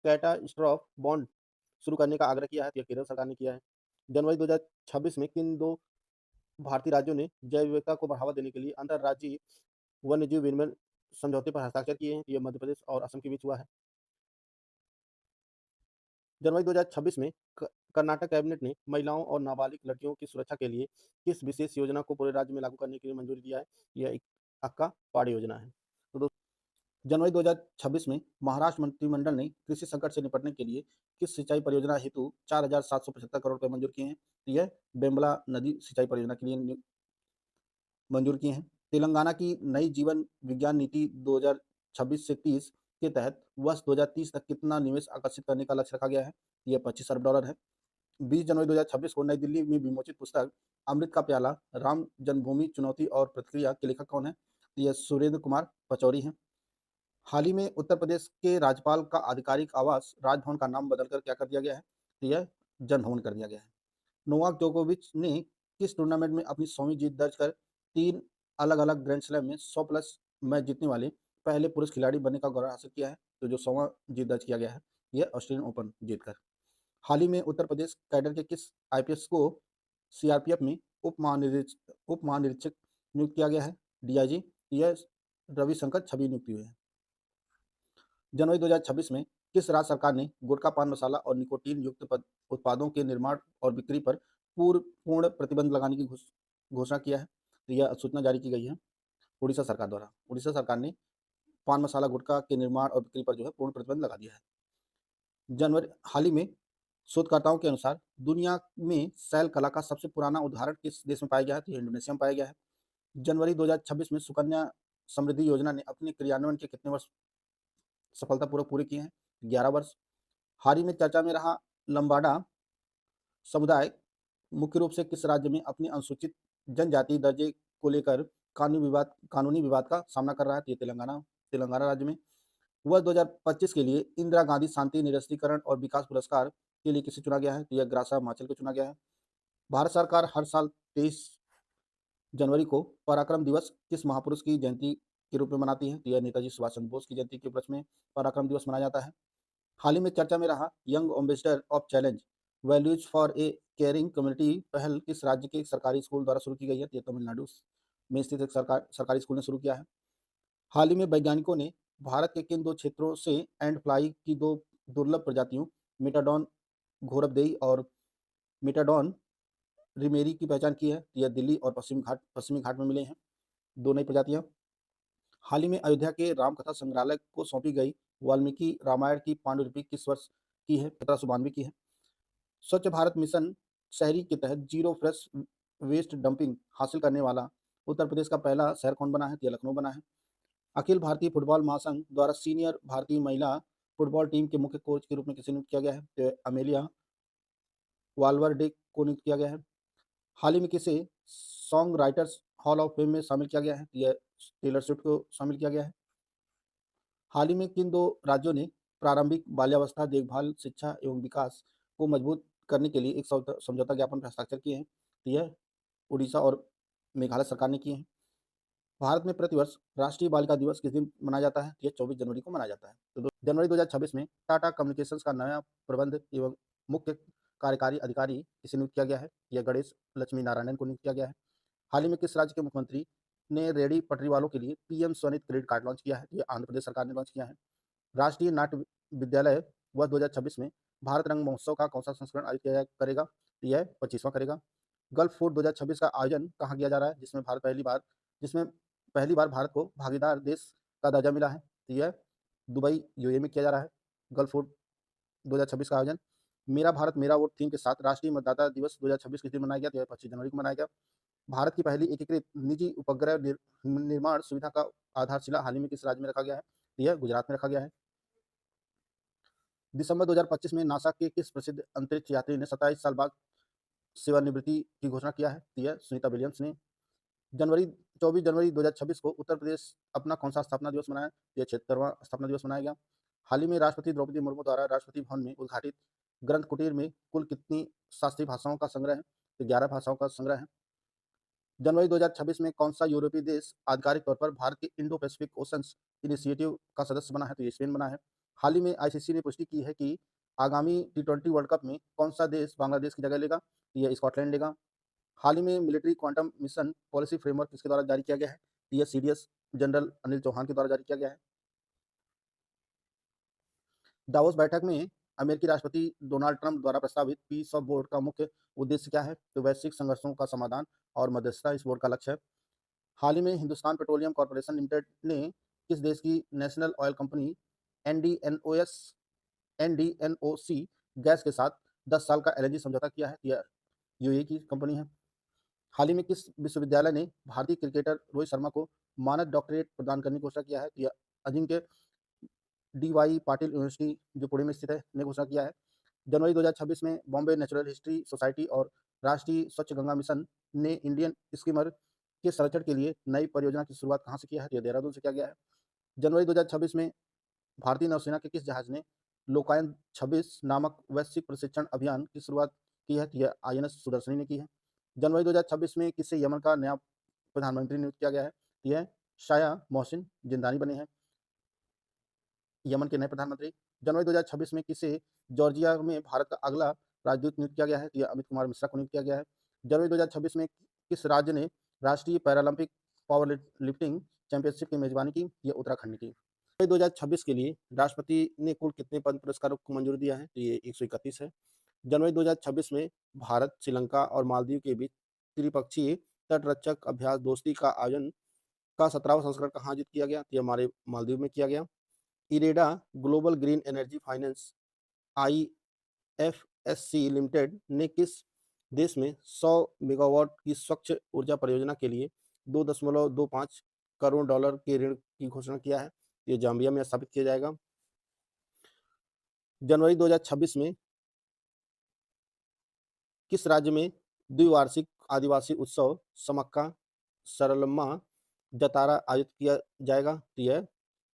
कैटास्ट्रॉफ बॉन्ड शुरू करने का आग्रह किया है? तो यह केरल सरकार ने किया है। जनवरी 2026 में किन दो भारतीय राज्यों ने जैव विविधता को बढ़ावा देने के लिए अंतर्राज्यीय वन्यजीव विनिमय समझौते पर हस्ताक्षर किए हैं? यह मध्य प्रदेश और असम के बीच हुआ है। जनवरी 2026 में कर्नाटक कैबिनेट ने महिलाओं और नाबालिग लड़कियों की सुरक्षा के लिए किस विशेष योजना को पूरे राज्य में लागू करने के लिए मंजूरी दिया है? यह एक अक्का पाड़ योजना है। तो जनवरी 2026 में महाराष्ट्र मंत्रिमंडल ने कृषि संकट से निपटने के लिए किस सिंचाई परियोजना हेतु 4,775 करोड़ रुपए मंजूर किए हैं? तो यह बेम्बला नदी सिंचाई परियोजना के लिए मंजूर किए हैं। तेलंगाना की नई जीवन विज्ञान नीति 2026 से 30 के तहत वर्ष 2030 तक कितना निवेश आकर्षित करने का लक्ष्य रखा गया है? यह $25 अरब है। 20 जनवरी 2026 को नई दिल्ली में विमोचित पुस्तक अमृत का प्याला राम जन्मभूमि चुनौती और प्रतिक्रिया के लेखक कौन है? यह सुरेंद्र कुमार पचौरी हैं। हाल ही में उत्तर प्रदेश के राज्यपाल का आधिकारिक आवास राजभवन का नाम बदलकर क्या कर दिया गया है? तो यह जनभवन कर दिया गया है। नोवाक जोकोविच ने किस टूर्नामेंट में अपनी 100वीं जीत दर्ज कर 3 अलग-अलग ग्रैंड स्लैम में 100 प्लस मैच जीतने वाले पहले पुरुष खिलाड़ी बनने का गौरव हासिल किया है? तो जो 100वां जीत दर्ज किया गया है, यह ऑस्ट्रेलियन ओपन जीतकर। हाल ही में उत्तर प्रदेश कैडर के किस आईपीएस को सीआरपीएफ में उप महानिरीक्षक नियुक्त किया गया है? डीआईजी। यह रविशंकर छवि नियुक्ति हुई है। जनवरी 2026 में किस राज्य सरकार ने गुटखा पान मसाला और निकोटीन युक्त उत्पादों के निर्माण और बिक्री पर पूर्ण प्रतिबंध लगाने की घोषणा किया है? तो यह सूचना जारी की गई है उड़ीसा सरकार द्वारा। उड़ीसा सरकार ने पान मसाला गुटखा के निर्माण और बिक्री पर जो है पूर्ण प्रतिबंध लगा दिया है। हाल ही में शोधकर्ताओं के अनुसार दुनिया में शैल कला का सबसे पुराना उदाहरण किस देश में पाया गया है? तो इंडोनेशिया में पाया गया है। जनवरी 2026 में सुकन्या समृद्धि योजना ने अपने क्रियान्वयन के कितने वर्ष सफलतापूर्वक पूरे किए हैं? 11 वर्ष। हाल ही में चर्चा में रहा लंबाडा समुदाय मुख्य रूप से किस राज्य में अपनी अनुसूचित जनजाति दर्जे को लेकर कानूनी विवाद का सामना कर रहा है? ये तेलंगाना राज्य में। वर्ष 2025 के लिए इंदिरा गांधी शांति निरस्त्रीकरण और विकास पुरस्कार के लिए किसे चुना गया है? तो यह ग्रासा हिमाचल को चुना गया है। भारत सरकार हर साल 23 जनवरी को पराक्रम दिवस किस महापुरुष की जयंती के रूप में मनाती है? तो यह नेताजी सुभाष चंद्र बोस की जयंती के उपलक्ष्य में पराक्रम दिवस मनाया जाता है। हाल ही में चर्चा में रहा young ambassador of challenge values for a caring community पहल किस राज्य के सरकारी स्कूल द्वारा शुरू की गई है? तो यह तमिलनाडु में स्थित एक सरकारी स्कूल ने शुरू किया है। हाल ही में वैज्ञानिकों ने भारत के किन दो क्षेत्रों से एंड फ्लाई की दो दुर्लभ प्रजातियों मेटाडॉन घोरबदेई और मेटाडॉन रिमेरी की पहचान की है? यह दिल्ली और पश्चिमी घाट में मिले हैं दो नई प्रजातियां। हाल ही में अयोध्या के रामकथा संग्रहालय को सौंपी गई वाल्मीकि रामायण की पांडुलिपि किस वर्ष की है? 1792 की है। स्वच्छ भारत मिशन शहरी के तहत जीरो फ्रेश वेस्ट डंपिंग हासिल करने वाला उत्तर प्रदेश का पहला शहर कौन बना है? तो यह लखनऊ बना है। अखिल भारतीय फुटबॉल महासंघ द्वारा सीनियर भारतीय महिला फुटबॉल टीम के मुख्य कोच के रूप में किसे नियुक्त किया गया है? तो अमेलिया वाल्वरडे को नियुक्त किया गया है। हाल ही में किसे song writers hall of fame में शामिल किया गया है? तो यह टेलर स्विफ्ट को शामिल किया गया है। हाल ही में किन दो राज्यों ने प्रारंभिक बाल्यावस्था देखभाल शिक्षा एवं विकास को मजबूत करने के लिए एक समझौता ज्ञापन पर हस्ताक्षर किए हैं? तो यह उड़ीसा और मेघालय सरकार ने किए हैं। भारत में प्रतिवर्ष राष्ट्रीय बालिका दिवस किस दिन मनाया जाता है? यह 24 जनवरी को मनाया जाता है। तो जनवरी 2026 में टाटा कम्युनिकेशंस का नया प्रबंध एवं मुख्य कार्यकारी अधिकारी किसे नियुक्त किया गया है? यह गणेश लक्ष्मी नारायणन को नियुक्त किया गया है। हाल ही में किस राज्य के मुख्यमंत्री ने रेहड़ी पटरी वालों के लिए PM Svanidhi credit card launch किया है? यह आंध्र प्रदेश सरकार ने लॉन्च किया है। राष्ट्रीय नाट्य विद्यालय वर्ष 2026 में भारत रंग महोत्सव का कौन सा संस्करण आयोजित किया करेगा? यह 25वां करेगा। गल्फ फूड 2026 का आयोजन कहाँ किया जा रहा है जिसमें पहली बार भारत को भागीदार देश का दर्जा मिला है? तो यह दुबई यूएई में किया जा रहा है गल्फ फूड 2026 का आयोजन। मेरा भारत मेरा वोट थीम के साथ राष्ट्रीय मतदाता दिवस 2026 किस दिन मनाया गया? तो यह 25 जनवरी को मनाया गया। भारत की पहली एकीकृत निजी उपग्रह निर्माण सुविधा का आधारशिला हाल ही में किस राज्य में रखा गया है? तो यह गुजरात में रखा गया है। दिसंबर 2025 में नासा के किस प्रसिद्ध अंतरिक्ष यात्री ने 27 साल बाद सेवानिवृत्ति की घोषणा किया है? तो यह सुनीता विलियम्स ने। 24 जनवरी 2026 को उत्तर प्रदेश अपना कौन सा स्थापना दिवस मनाया? यह 76वां स्थापना दिवस मनाया गया। हाल ही में राष्ट्रपति द्रौपदी मुर्मू द्वारा राष्ट्रपति भवन में उद्घाटित ग्रंथ कुटीर में कुल कितनी शास्त्रीय भाषाओं का संग्रह है? तो 11 भाषाओं का संग्रह है। जनवरी 2026 में कौन सा यूरोपीय देश आधिकारिक तौर पर भारत के इंडो पैसिफिक ओशंस इनिशिएटिव का सदस्य बना है? तो ये स्पेन बना है। हाल ही में आईसीसी ने पुष्टि की है कि आगामी टी20 वर्ल्ड कप में कौन सा देश बांग्लादेश की जगह लेगा? तो ये स्कॉटलैंड लेगा। हाल ही में military quantum mission policy framework किसके द्वारा जारी किया गया है? तो ये सीडीएस जनरल अनिल चौहान के द्वारा जारी किया गया है। दावोस बैठक में अमेरिकी राष्ट्रपति डोनाल्ड ट्रंप द्वारा प्रस्तावित पीस ऑफ बोर्ड का मुख्य उद्देश्य क्या है? तो वैश्विक संघर्षों का समाधान और मध्यस्थता इस बोर्ड का लक्ष्य है। हाल ही में हिंदुस्तान पेट्रोलियम कॉर्पोरेशन लिमिटेड ने किस देश की नेशनल ऑयल कंपनी एनडीएनओसी गैस के साथ 10 साल का एलएनजी समझौता किया है? यह यूएई की कंपनी है। हाल ही में किस विश्वविद्यालय ने भारतीय क्रिकेटर रोहित शर्मा को मानद डॉक्टरेट प्रदान करने की घोषणा किया है? यह अजिंक्य डीवाई पाटिल यूनिवर्सिटी जो पुणे में स्थित है ने घोषणा किया है। जनवरी 2026 में बॉम्बे नेचुरल हिस्ट्री सोसाइटी और राष्ट्रीय स्वच्छ गंगा मिशन ने इंडियन स्कीमर के संरक्षण के लिए नई परियोजना की शुरुआत कहाँ से किया है? तो यह देहरादून से किया गया है। जनवरी 2026 में भारतीय नौसेना के किस जहाज ने लोकायन 26 नामक वैश्विक प्रशिक्षण अभियान की शुरुआत की है? तो यह आईएनएस सुदर्शनी ने की है। जनवरी 2026 में किसे यमन का नया प्रधानमंत्री नियुक्त किया गया है? तो यह शाया मोहसिन जिंदानी बने हैं यमन के नए प्रधानमंत्री। जनवरी 2026 में किसे जॉर्जिया में भारत का अगला राजदूत नियुक्त किया गया है? तो यह अमित कुमार मिश्रा को नियुक्त किया गया है। जनवरी 2026 में किस राज्य ने राष्ट्रीय पैरालंपिक पावर लिफ्टिंग चैंपियनशिप की मेजबानी की? यह उत्तराखंड ने की। जनवरी 2026 के लिए राष्ट्रपति ने कुल कितने पद्म पुरस्कारों को मंजूरी दिया है? तो ये 131 है। जनवरी 2026 में भारत, श्रीलंका और मालदीव के बीच त्रिपक्षीय तटरक्षक अभ्यास दोस्ती का आयोजन का 17वां संस्करण कहाँ आयोजित किया गया? तो ये हमारे मालदीव में किया गया। IREDA global green energy finance IFSC limited ने किस देश में 100 मेगावाट की स्वच्छ ऊर्जा परियोजना के लिए 2.25 करोड़ डॉलर के ऋण की घोषणा किया है? ये जाम्बिया में स्थापित किया जाएगा। जनवरी 2026 में किस राज्य में द्विवार्षिक आदिवासी उत्सव समक्का सरलम्मा जतारा आयोजित किया जाएगा? तो यह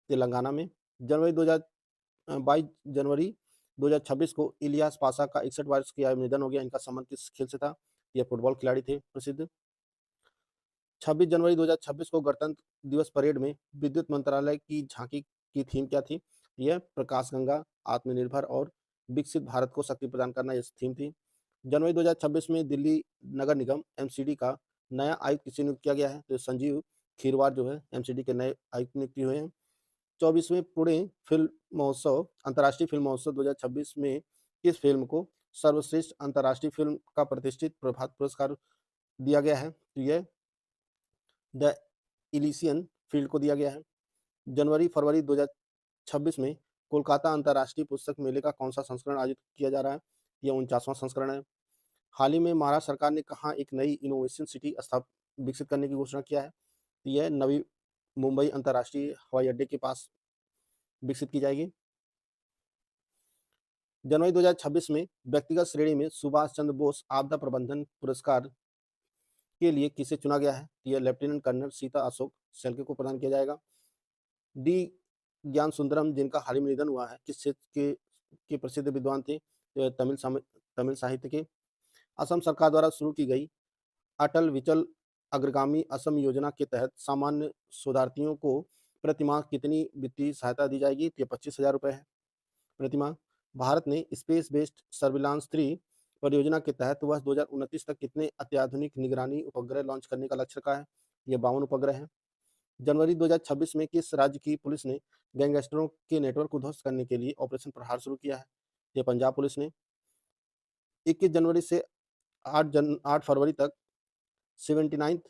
तेलंगाना में। जनवरी 22 जनवरी 2026 को इलियास पासा का 61 वर्ष की आयु में निधन हो गया। इनका संबंध किस खेल से था? यह फुटबॉल खिलाड़ी थे प्रसिद्ध। 26 जनवरी 2026 को गणतंत्र दिवस परेड में विद्युत मंत्रालय की झांकी की थीम क्या थी? यह प्रकाश गंगा, आत्मनिर्भर और विकसित भारत को शक्ति प्रदान करना इस थीम थी। जनवरी 2026 में दिल्ली नगर निगम एमसीडी का नया आयुक्त किसे नियुक्त किया गया है? तो संजीव खीरवार जो है एमसीडी के नए आयुक्त नियुक्त हुए हैं। 24वें पुणे फिल्म महोत्सव अंतर्राष्ट्रीय फिल्म महोत्सव 2026 में किस फिल्म को सर्वश्रेष्ठ अंतर्राष्ट्रीय फिल्म का प्रतिष्ठित प्रभात पुरस्कार दिया गया है? तो यह द इलिशियन फील्ड को दिया गया है। जनवरी फरवरी 2026 में कोलकाता अंतर्राष्ट्रीय पुस्तक मेले का कौन सा संस्करण आयोजित किया जा रहा है? यह 49वां संस्करण है। हाल ही में महाराष्ट्र सरकार ने कहाँ एक नई इनोवेशन सिटी विकसित करने की घोषणा किया है? तो यह नवी मुंबई अंतर्राष्ट्रीय हवाई अड्डे के पास विकसित की जाएगी। जनवरी 2026 में व्यक्तिगत श्रेणी में सुभाष चंद्र बोस आपदा प्रबंधन पुरस्कार के लिए किसे चुना गया है? यह लेफ्टिनेंट कर्नल सीता अशोक शेल्के को प्रदान किया जाएगा। डी ज्ञान सुंदरम जिनका हाल ही में निधन हुआ है किस क्षेत्र के प्रसिद्ध विद्वान थे? तो तमिल साहित्य के। असम सरकार द्वारा शुरू की गई अटल विचल अग्रगामी असम योजना के तहत सामान्य शोधार्थियों को प्रतिमाह कितनी वित्तीय सहायता दी जाएगी? तो 25,000 रुपये है प्रतिमाह। भारत ने स्पेस बेस्ड सर्विलांस 3 परियोजना के तहत वर्ष 2029 तक कितने अत्याधुनिक निगरानी उपग्रह लॉन्च करने का लक्ष्य रखा है? यह 52 उपग्रह है। जनवरी 2026 में किस राज्य की पुलिस ने गैंगस्टरों के नेटवर्क को ध्वस्त करने के लिए ऑपरेशन प्रहार शुरू किया है? यह पंजाब पुलिस ने। 21 जनवरी से 8 फरवरी तक 79th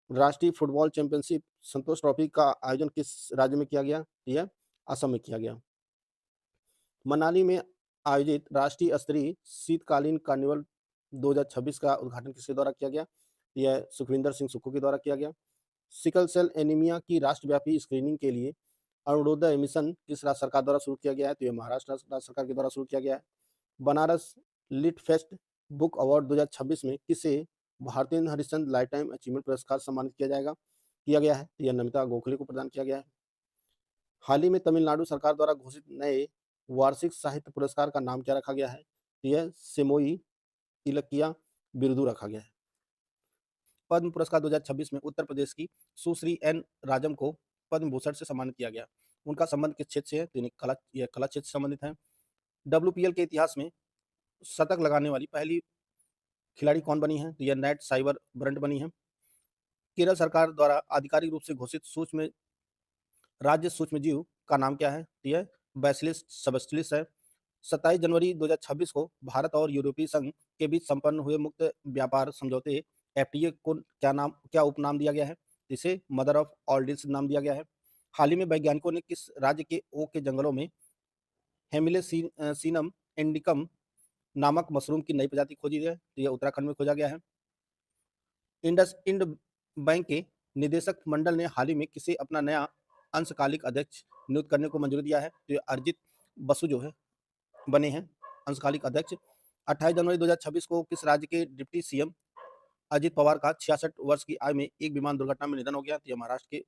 राष्ट्रीय फुटबॉल चैंपियनशिप संतोष ट्रॉफी का आयोजन किस राज्य में किया गया? यह असम में किया गया। मनाली में आयोजित राष्ट्रीय स्तरीय शीतकालीन कार्निवल 2026 का उद्घाटन किसके द्वारा किया गया? यह सुखविंदर सिंह सुक्खू के द्वारा किया गया। सिकल सेल एनीमिया की राष्ट्रव्यापी स्क्रीनिंग के लिए अरुणोदय मिशन किस राज्य सरकार द्वारा शुरू किया गया है? तो यह महाराष्ट्र राज्य सरकार के द्वारा शुरू किया गया है। Banaras lit fest book award 2026 में किसे भारतीय हरिश्चंद्र लाइफ टाइम अचीवमेंट पुरस्कार सम्मानित किया गया है? यह नमिता गोखले को प्रदान किया गया है। हाल ही में तमिलनाडु सरकार द्वारा घोषित नए वार्षिक साहित्य पुरस्कार का नाम क्या रखा गया है? तो यह सिमोई इलक्किया बिरुदु रखा गया है। पद्म पुरस्कार 2026 में उत्तर प्रदेश की सुश्री एन राजम को पद्म भूषण से सम्मानित किया गया। उनका संबंध किस क्षेत्र से है? तो यह कला क्षेत्र से संबंधित है। डब्ल्यूपीएल के इतिहास में शतक लगाने वाली पहली खिलाड़ी कौन बनी है? तो यह नेट साइबर ब्रंट बनी है। केरल सरकार द्वारा आधिकारिक रूप से घोषित राज्य सूक्ष्म जीव का नाम क्या है? तो यह बैसिलिस सबटिलिस है। 27 जनवरी 2026 को भारत और यूरोपीय संघ के बीच संपन्न हुए मुक्त व्यापार समझौते एफटीए को क्या उपनाम दिया गया है? इसे मदर ऑफ ऑल डील्स नाम दिया गया है। हाल ही में वैज्ञानिकों ने किस राज्य के ओक के जंगलों में हेमिलेसीनम इंडिकम नामक मशरूम की नई प्रजाति खोजी है? तो यह उत्तराखंड में खोजा गया है। इंड बैंक के निदेशक मंडल ने हाल ही में किसे अपना नया अंशकालिक अध्यक्ष नियुक्त करने को मंजूरी दिया है? तो ये अरिजित बसु जो है बने हैं अंशकालिक अध्यक्ष। 28 जनवरी 2026 को किस राज्य के डिप्टी सीएम अजित पवार का 66 वर्ष की आयु में एक विमान दुर्घटना में निधन हो गया? तो ये महाराष्ट्र के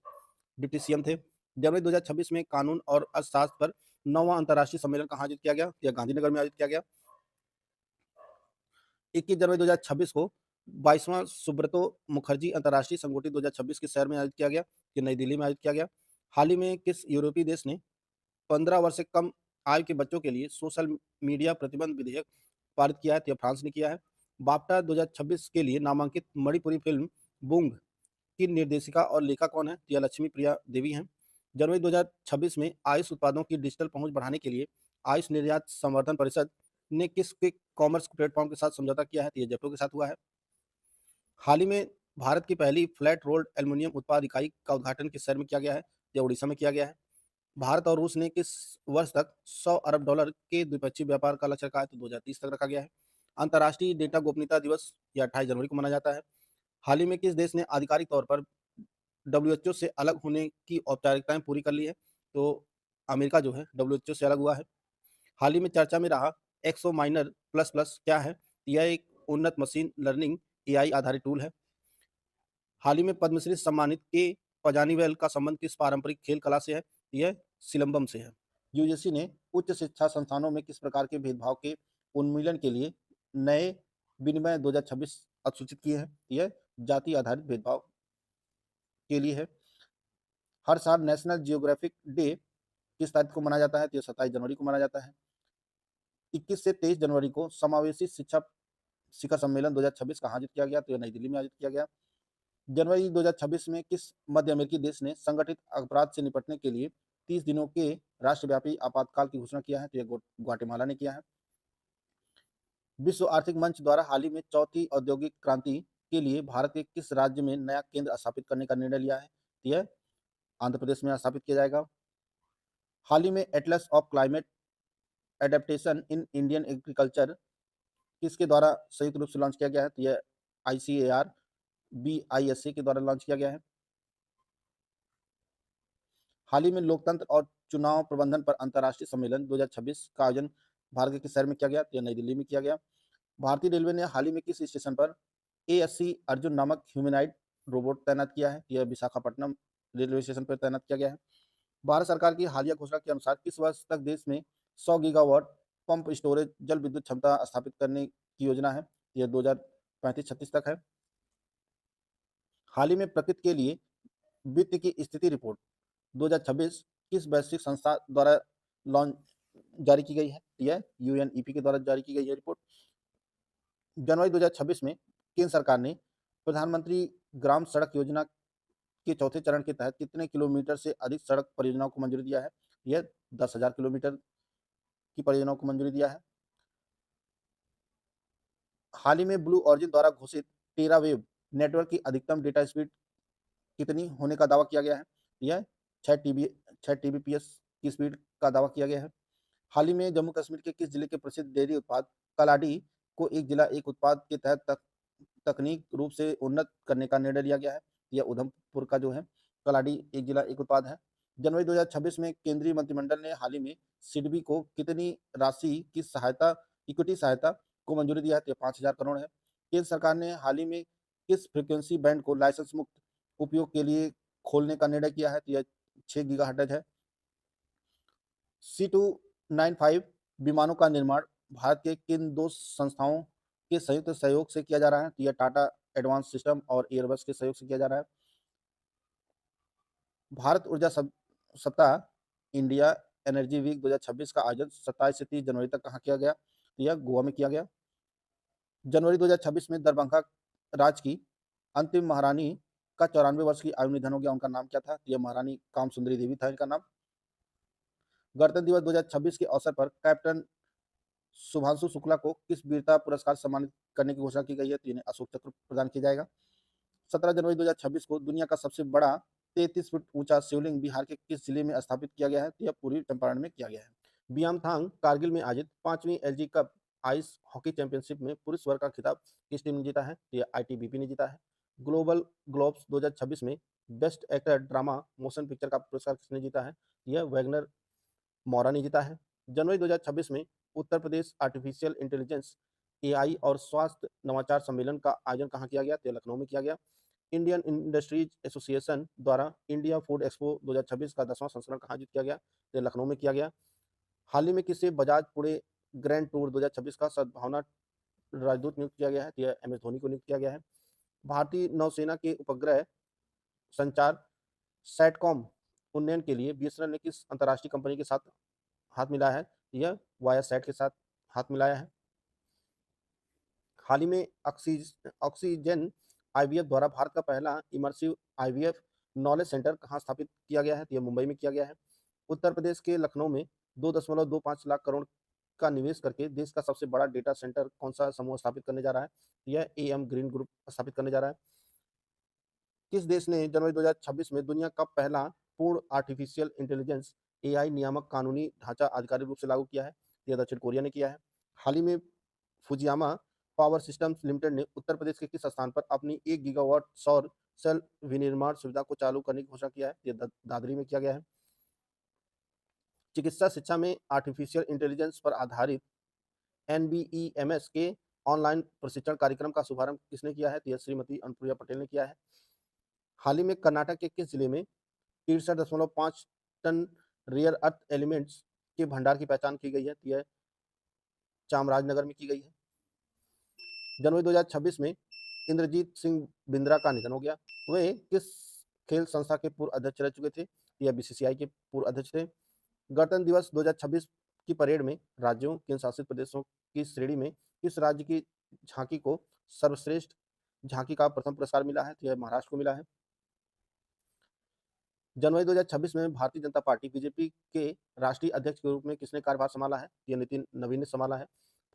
डिप्टी सीएम थे। जनवरी 2026 में कानून और अर्थशास्त्र पर 9वां अंतर्राष्ट्रीय सम्मेलन कहाँ आयोजित किया गया? यह गांधीनगर में आयोजित किया गया। 21 जनवरी 2026 को 22वां सुब्रतो मुखर्जी अंतर्राष्ट्रीय संगोष्ठी 2026 के शहर में आयोजित किया गया? कि नई दिल्ली में आयोजित किया गया। हाल ही में किस यूरोपीय देश ने 15 वर्ष से कम आयु के बच्चों के लिए सोशल मीडिया प्रतिबंध विधेयक पारित किया है? तो यह फ्रांस ने किया है। बाफ्टा 2026 के लिए नामांकित मणिपुरी फिल्म बूंग की निर्देशिका और लेखक कौन है? तो यह लक्ष्मी प्रिया देवी हैं। जनवरी 2026 में आयुष उत्पादों की डिजिटल पहुंच बढ़ाने के लिए आयुष निर्यात संवर्धन परिषद ने किस क्विक कॉमर्स प्लेटफॉर्म के साथ समझौता किया है? तो यह जेप्टो के साथ हुआ है। हाल ही में भारत की पहली फ्लैट रोल्ड एल्युमिनियम उत्पाद इकाई का उद्घाटन किस शहर में किया गया है? यह उड़ीसा में किया गया है। भारत और रूस ने किस वर्ष तक 100 अरब डॉलर के द्विपक्षीय व्यापार का लक्ष्य रखा है? तो 2030 तक रखा गया है। अंतर्राष्ट्रीय डेटा गोपनीयता दिवस यह 28 जनवरी को मनाया जाता है। हाल ही में किस देश ने आधिकारिक तौर पर डब्ल्यूएचओ से अलग होने की औपचारिकताएं पूरी कर ली है? तो अमेरिका जो है डब्ल्यूएचओ से अलग हुआ है। हाल ही में चर्चा में रहा एक्सो माइनर प्लस प्लस क्या है? यह एक उन्नत मशीन लर्निंग एआई आधारित टूल है। हाल ही में पद्मश्री सम्मानित के पजानीवेल का संबंध किस पारंपरिक खेल कला से है? यह सिलंबम से है। यूजीसी ने उच्च शिक्षा संस्थानों में किस प्रकार के भेदभाव के उन्मूलन के लिए नए विनिमय 2026 अधिसूचित किए हैं? यह जाति आधारित भेदभाव के लिए है। हर साल नेशनल जियोग्राफिक डे किस तारीख को मनाया जाता है? तो यह 27 जनवरी को मनाया जाता है। 21 से 23 जनवरी को समावेशी शिखर सम्मेलन 2026 कहाँ आयोजित किया गया? तो यह नई दिल्ली में आयोजित किया गया। जनवरी 2026 में किस मध्य अमेरिकी देश ने संगठित अपराध से निपटने के लिए 30 दिनों के राष्ट्रव्यापी आपातकाल की घोषणा किया है? तो यह ग्वाटेमाला ने किया है। विश्व आर्थिक मंच द्वारा हाल ही में चौथी औद्योगिक क्रांति के लिए भारत के किस राज्य में नया केंद्र स्थापित करने का निर्णय लिया है? तो यह आंध्र प्रदेश में स्थापित किया जाएगा। हाल ही में Atlas of climate adaptation in Indian agriculture किसके द्वारा संयुक्त रूप से लॉन्च किया गया है? तो यह ICAR BISA के द्वारा लॉन्च किया गया है। हाल ही में लोकतंत्र और चुनाव प्रबंधन पर अंतर्राष्ट्रीय सम्मेलन 2026 का आयोजन भारत के किस शहर में किया गया? तो यह नई दिल्ली में किया गया। भारतीय रेलवे ने हाल ही में किस स्टेशन पर ASC अर्जुन नामक ह्यूमैनॉइड रोबोट तैनात किया है? यह विशाखापट्टनम रेलवे स्टेशन पर तैनात किया गया है। भारत सरकार की हालिया घोषणा के अनुसार किस वर्ष तक देश में 100 गीगावाट पंप स्टोरेज जल विद्युत क्षमता स्थापित करने की योजना है? यह 2035-36 तक है। हाल ही में प्रकृति के लिए वित्त की स्थिति रिपोर्ट 2026 किस वैश्विक संस्था द्वारा लॉन्च जारी की गई है? यह UNEP के द्वारा जारी की गई है रिपोर्ट। जनवरी 2026 में केंद्र सरकार ने प्रधानमंत्री ग्राम सड़क योजना के चौथे चरण के तहत कितने किलोमीटर से अधिक सड़क परियोजनाओं को मंजूरी दिया है? यह 10,000 किलोमीटर की परियोजनाओं को मंजूरी दिया है। हाल ही में ब्लू ऑरिजिन द्वारा घोषित टेरावेव नेटवर्क की अधिकतम डेटा स्पीड कितनी होने का दावा किया गया है? यह 6 TBPS की स्पीड का दावा किया गया है। हाल ही में जम्मू कश्मीर के किस जिले के प्रसिद्ध डेयरी उत्पाद कलाडी को एक जिला एक उत्पाद के तहत तकनीक रूप से उन्नत करने का निर्णय लिया गया है? यह उधमपुर का जो है कलाडी एक जिला एक उत्पाद है। जनवरी 2026 में केंद्रीय मंत्रिमंडल ने हाल ही में सिडबी को कितनी राशि की इक्विटी सहायता को मंजूरी दिया है? तो 5,000 करोड़ है। केंद्र सरकार ने हाल ही में किस फ्रीक्वेंसी बैंड को लाइसेंस मुक्त उपयोग के लिए खोलने का निर्णय किया है? तो यह 6 गीगाहर्ट्ज है। C2 95 विमानों का निर्माण भारत के किन दो संस्थाओं के संयुक्त सहयोग से किया जा रहा है? तो यह टाटा एडवांस सिस्टम और एयरबस के सहयोग से किया जा रहा है। भारत ऊर्जा सप्ताह इंडिया एनर्जी वीक 2026 का आयोजन 27 से 30 जनवरी तक कहाँ किया गया? तो यह गोवा में किया गया। जनवरी 2026 में दरभंगा राज्य की अंतिम महारानी का 94 वर्ष की आयु निधन हो गया। उनका नाम क्या था? तो यह महारानी कामसुंदरी देवी था इनका नाम। गणतंत्र दिवस 2026 के अवसर पर कैप्टन शुभांशु शुक्ला को किस वीरता पुरस्कार से सम्मानित करने की घोषणा की गई है? तो इन्हें अशोक चक्र प्रदान किया जाएगा। 17 जनवरी 2026 को दुनिया का सबसे बड़ा 33 फुट ऊंचा शिवलिंग बिहार के किस जिले में स्थापित किया गया है? तो यह पूर्वी चंपारण में किया गया है। बियामथांग कारगिल में आयोजित 5वीं LG cup ice hockey championship में पुरुष वर्ग का खिताब किस टीम ने जीता है? तो यह आईटीबीपी ने जीता है। ग्लोबल ग्लोब्स 2026 में best actor drama motion picture का पुरस्कार किसने जीता है? यह वैगनर मौर्य ने जीता है। जनवरी 2026 में Uttar Pradesh artificial intelligence AI और स्वास्थ्य नवाचार सम्मेलन का आयोजन कहाँ किया गया? तो लखनऊ में किया गया। इंडियन इंडस्ट्रीज एसोसिएशन द्वारा इंडिया फूड एक्सपो 2026 का 10वां संस्करण कहाँ आयोजित किया गया? तो लखनऊ में किया गया। हाल ही में किसे बजाज पुणे ग्रैंड टूर 2026 का सद्भावना राजदूत नियुक्त किया गया है? तो यह एम एस धोनी को नियुक्त किया गया है। भारतीय नौसेना के उपग्रह संचार सैटकॉम उन्नयन के लिए बीएसएनएल ने किस अंतर्राष्ट्रीय कंपनी के साथ हाथ मिलाया है? यह वायासैट के साथ हाथ मिलाया है। हाल ही में ऑक्सीजन आईवीएफ द्वारा भारत का पहला इमर्सिव आईवीएफ नॉलेज सेंटर कहाँ स्थापित किया गया है? तो यह मुंबई में किया गया है। उत्तर प्रदेश के लखनऊ में 2.25 लाख करोड़ का निवेश करके देश का सबसे बड़ा डेटा सेंटर कौन सा समूह स्थापित करने जा रहा है? यह एएम ग्रीन ग्रुप स्थापित करने जा रहा है। किस देश ने जनवरी 2026 में दुनिया का पहला पूर्ण आर्टिफिशियल इंटेलिजेंस एआई नियामक कानूनी ढांचा आधिकारिक रूप से लागू किया है? यह दक्षिण कोरिया ने किया है। हाल ही में फुजियामा पावर सिस्टम्स लिमिटेड ने उत्तर प्रदेश के किस स्थान पर अपनी 1 गीगावाट सौर सेल विनिर्माण सुविधा को चालू करने की घोषणा किया है? यह दादरी में किया गया है। चिकित्सा शिक्षा में आर्टिफिशियल इंटेलिजेंस पर आधारित एनबीईएमएस के ऑनलाइन प्रशिक्षण कार्यक्रम का शुभारंभ किसने किया है? तो यह श्रीमती अनुप्रिया पटेल ने किया है। हाल ही में कर्नाटक के किस जिले में 63.5 टन रेयर अर्थ एलिमेंट्स के भंडार की पहचान की गई है? तो यह चामराजनगर में की गई है। जनवरी 2026 में इंद्रजीत सिंह बिंद्रा का निधन हो गया। वे किस खेल संस्था के पूर्व अध्यक्ष रह चुके थे? या बीसीसीआई के पूर्व अध्यक्ष थे। गणतंत्र दिवस 2026 की परेड में राज्यों केंद्र शासित प्रदेशों की श्रेणी में किस राज्य की झांकी को सर्वश्रेष्ठ झांकी का प्रथम पुरस्कार मिला है? तो यह महाराष्ट्र को मिला है। जनवरी 2026 में भारतीय जनता पार्टी बीजेपी के राष्ट्रीय अध्यक्ष के रूप में किसने कार्यभार संभाला है? यह नितिन नवीन ने संभाला है।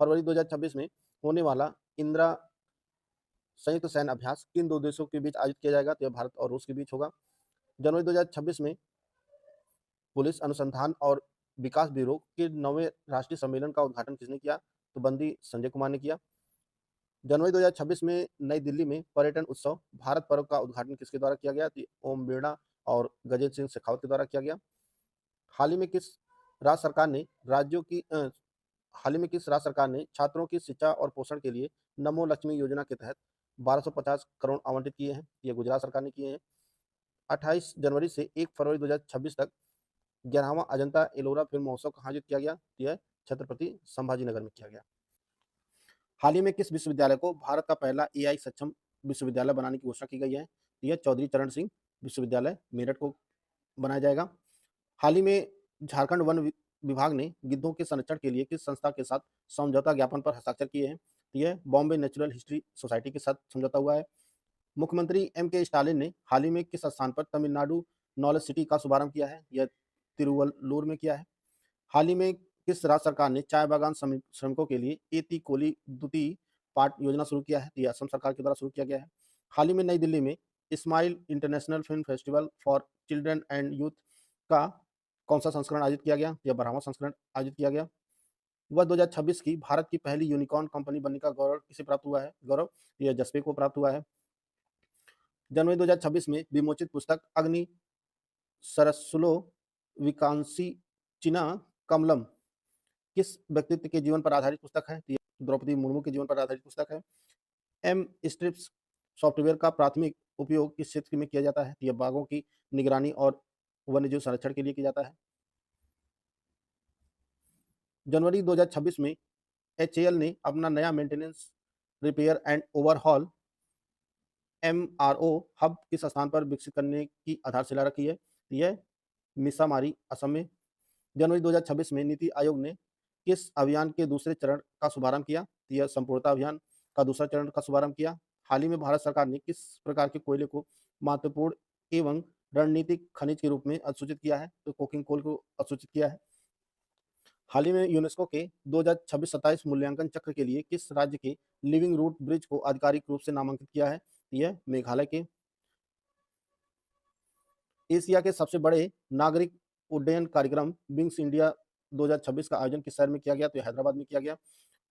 फरवरी 2026 में होने वाला इंदिरा संयुक्त सैन्य अभ्यास किन दो देशों के बीच आयोजित किया जाएगा? तो यह भारत और रूस के बीच होगा। जनवरी 2026 में पुलिस अनुसंधान और विकास ब्यूरो के 9वें राष्ट्रीय सम्मेलन का उद्घाटन किसने किया? तो बंदी संजय कुमार ने किया। जनवरी 2026 में नई दिल्ली में पर्यटन उत्सव भारत पर्व का उद्घाटन किसके द्वारा किया गया? तो ओम बिरला और गजेंद्र सिंह शेखावत के द्वारा किया गया। हाल ही में किस राज्य सरकार ने छात्रों की शिक्षा और पोषण के लिए नमो लक्ष्मी योजना के तहत 1250 करोड़ आवंटित किए हैं? ये गुजरात सरकार ने किए हैं। 28 जनवरी से 1 फरवरी 2026 तक 11वां अजंता एलोरा फिल्म महोत्सव कहाँ आयोजित किया गया? यह छत्रपति संभाजी नगर में किया गया। हाल ही में किस विश्वविद्यालय को भारत का पहला एआई सक्षम विश्वविद्यालय बनाने की घोषणा की गई है? यह चौधरी चरण सिंह विश्वविद्यालय मेरठ को बनाया जाएगा। हाल ही में झारखंड वन विभाग ने गिद्धों के संरक्षण के लिए किस संस्था के साथ समझौता ज्ञापन पर हस्ताक्षर किए हैं? यह बॉम्बे नेचुरल हिस्ट्री सोसाइटी के साथ समझौता हुआ है। मुख्यमंत्री एम.के. स्टालिन ने हाल ही में किस स्थान पर तमिलनाडु नॉलेज सिटी का शुभारंभ किया है? यह तिरुवल्लुर में किया है। हाल ही में किस राज्य सरकार ने चाय बागान श्रमिकों के लिए एती कोली दुती पार्ट योजना शुरू किया है? यह असम सरकार के द्वारा शुरू किया गया है। हाल ही में नई दिल्ली में smile international film festival for children and youth का कौन सा संस्करण आयोजित किया गया? यह 12वां संस्करण आयोजित किया गया। वर्ष 2026 की भारत की पहली यूनिकॉर्न कंपनी बनने का गौरव किसे प्राप्त हुआ है? यह जसपे को प्राप्त हुआ है। जनवरी 2026 में विमोचित पुस्तक अग्नि सरसुलो विकांसी चिना कमलम किस व्यक्तित्व के जीवन पर आधारित पुस्तक है? तो द्रौपदी मुर्मू के जीवन पर आधारित पुस्तक है। एम स्ट्रिप्स सॉफ्टवेयर का प्राथमिक उपयोग किस क्षेत्र में किया जाता है? यह बाघों की निगरानी और वन्यजीव संरक्षण के लिए किया जाता है। जनवरी 2026 में HAL ने अपना नया maintenance, repair and overhaul MRO hub किस स्थान पर विकसित करने की आधारशिला रखी है? यह मिसामारी, असम में। जनवरी 2026 में नीति आयोग ने किस अभियान के दूसरे चरण का शुभारंभ किया? यह संपूर्णता अभियान का दूसरा चरण का शुभारंभ किया। हाल ही में भारत सरकार ने किस प्रकार के कोयले को महत्वपूर्ण एवं रणनीतिक खनिज के रूप में अधिसूचित किया है? तो कोकिंग कोल को अधिसूचित किया है। हाल ही में यूनेस्को के 2026-27 मूल्यांकन चक्र के लिए किस राज्य के लिविंग रूट ब्रिज को आधिकारिक रूप से नामांकित किया है? यह मेघालय के। एशिया के सबसे बड़े नागरिक उड्डयन कार्यक्रम विंग्स इंडिया 2026 का आयोजन किस शहर में किया गया? तो हैदराबाद में किया गया।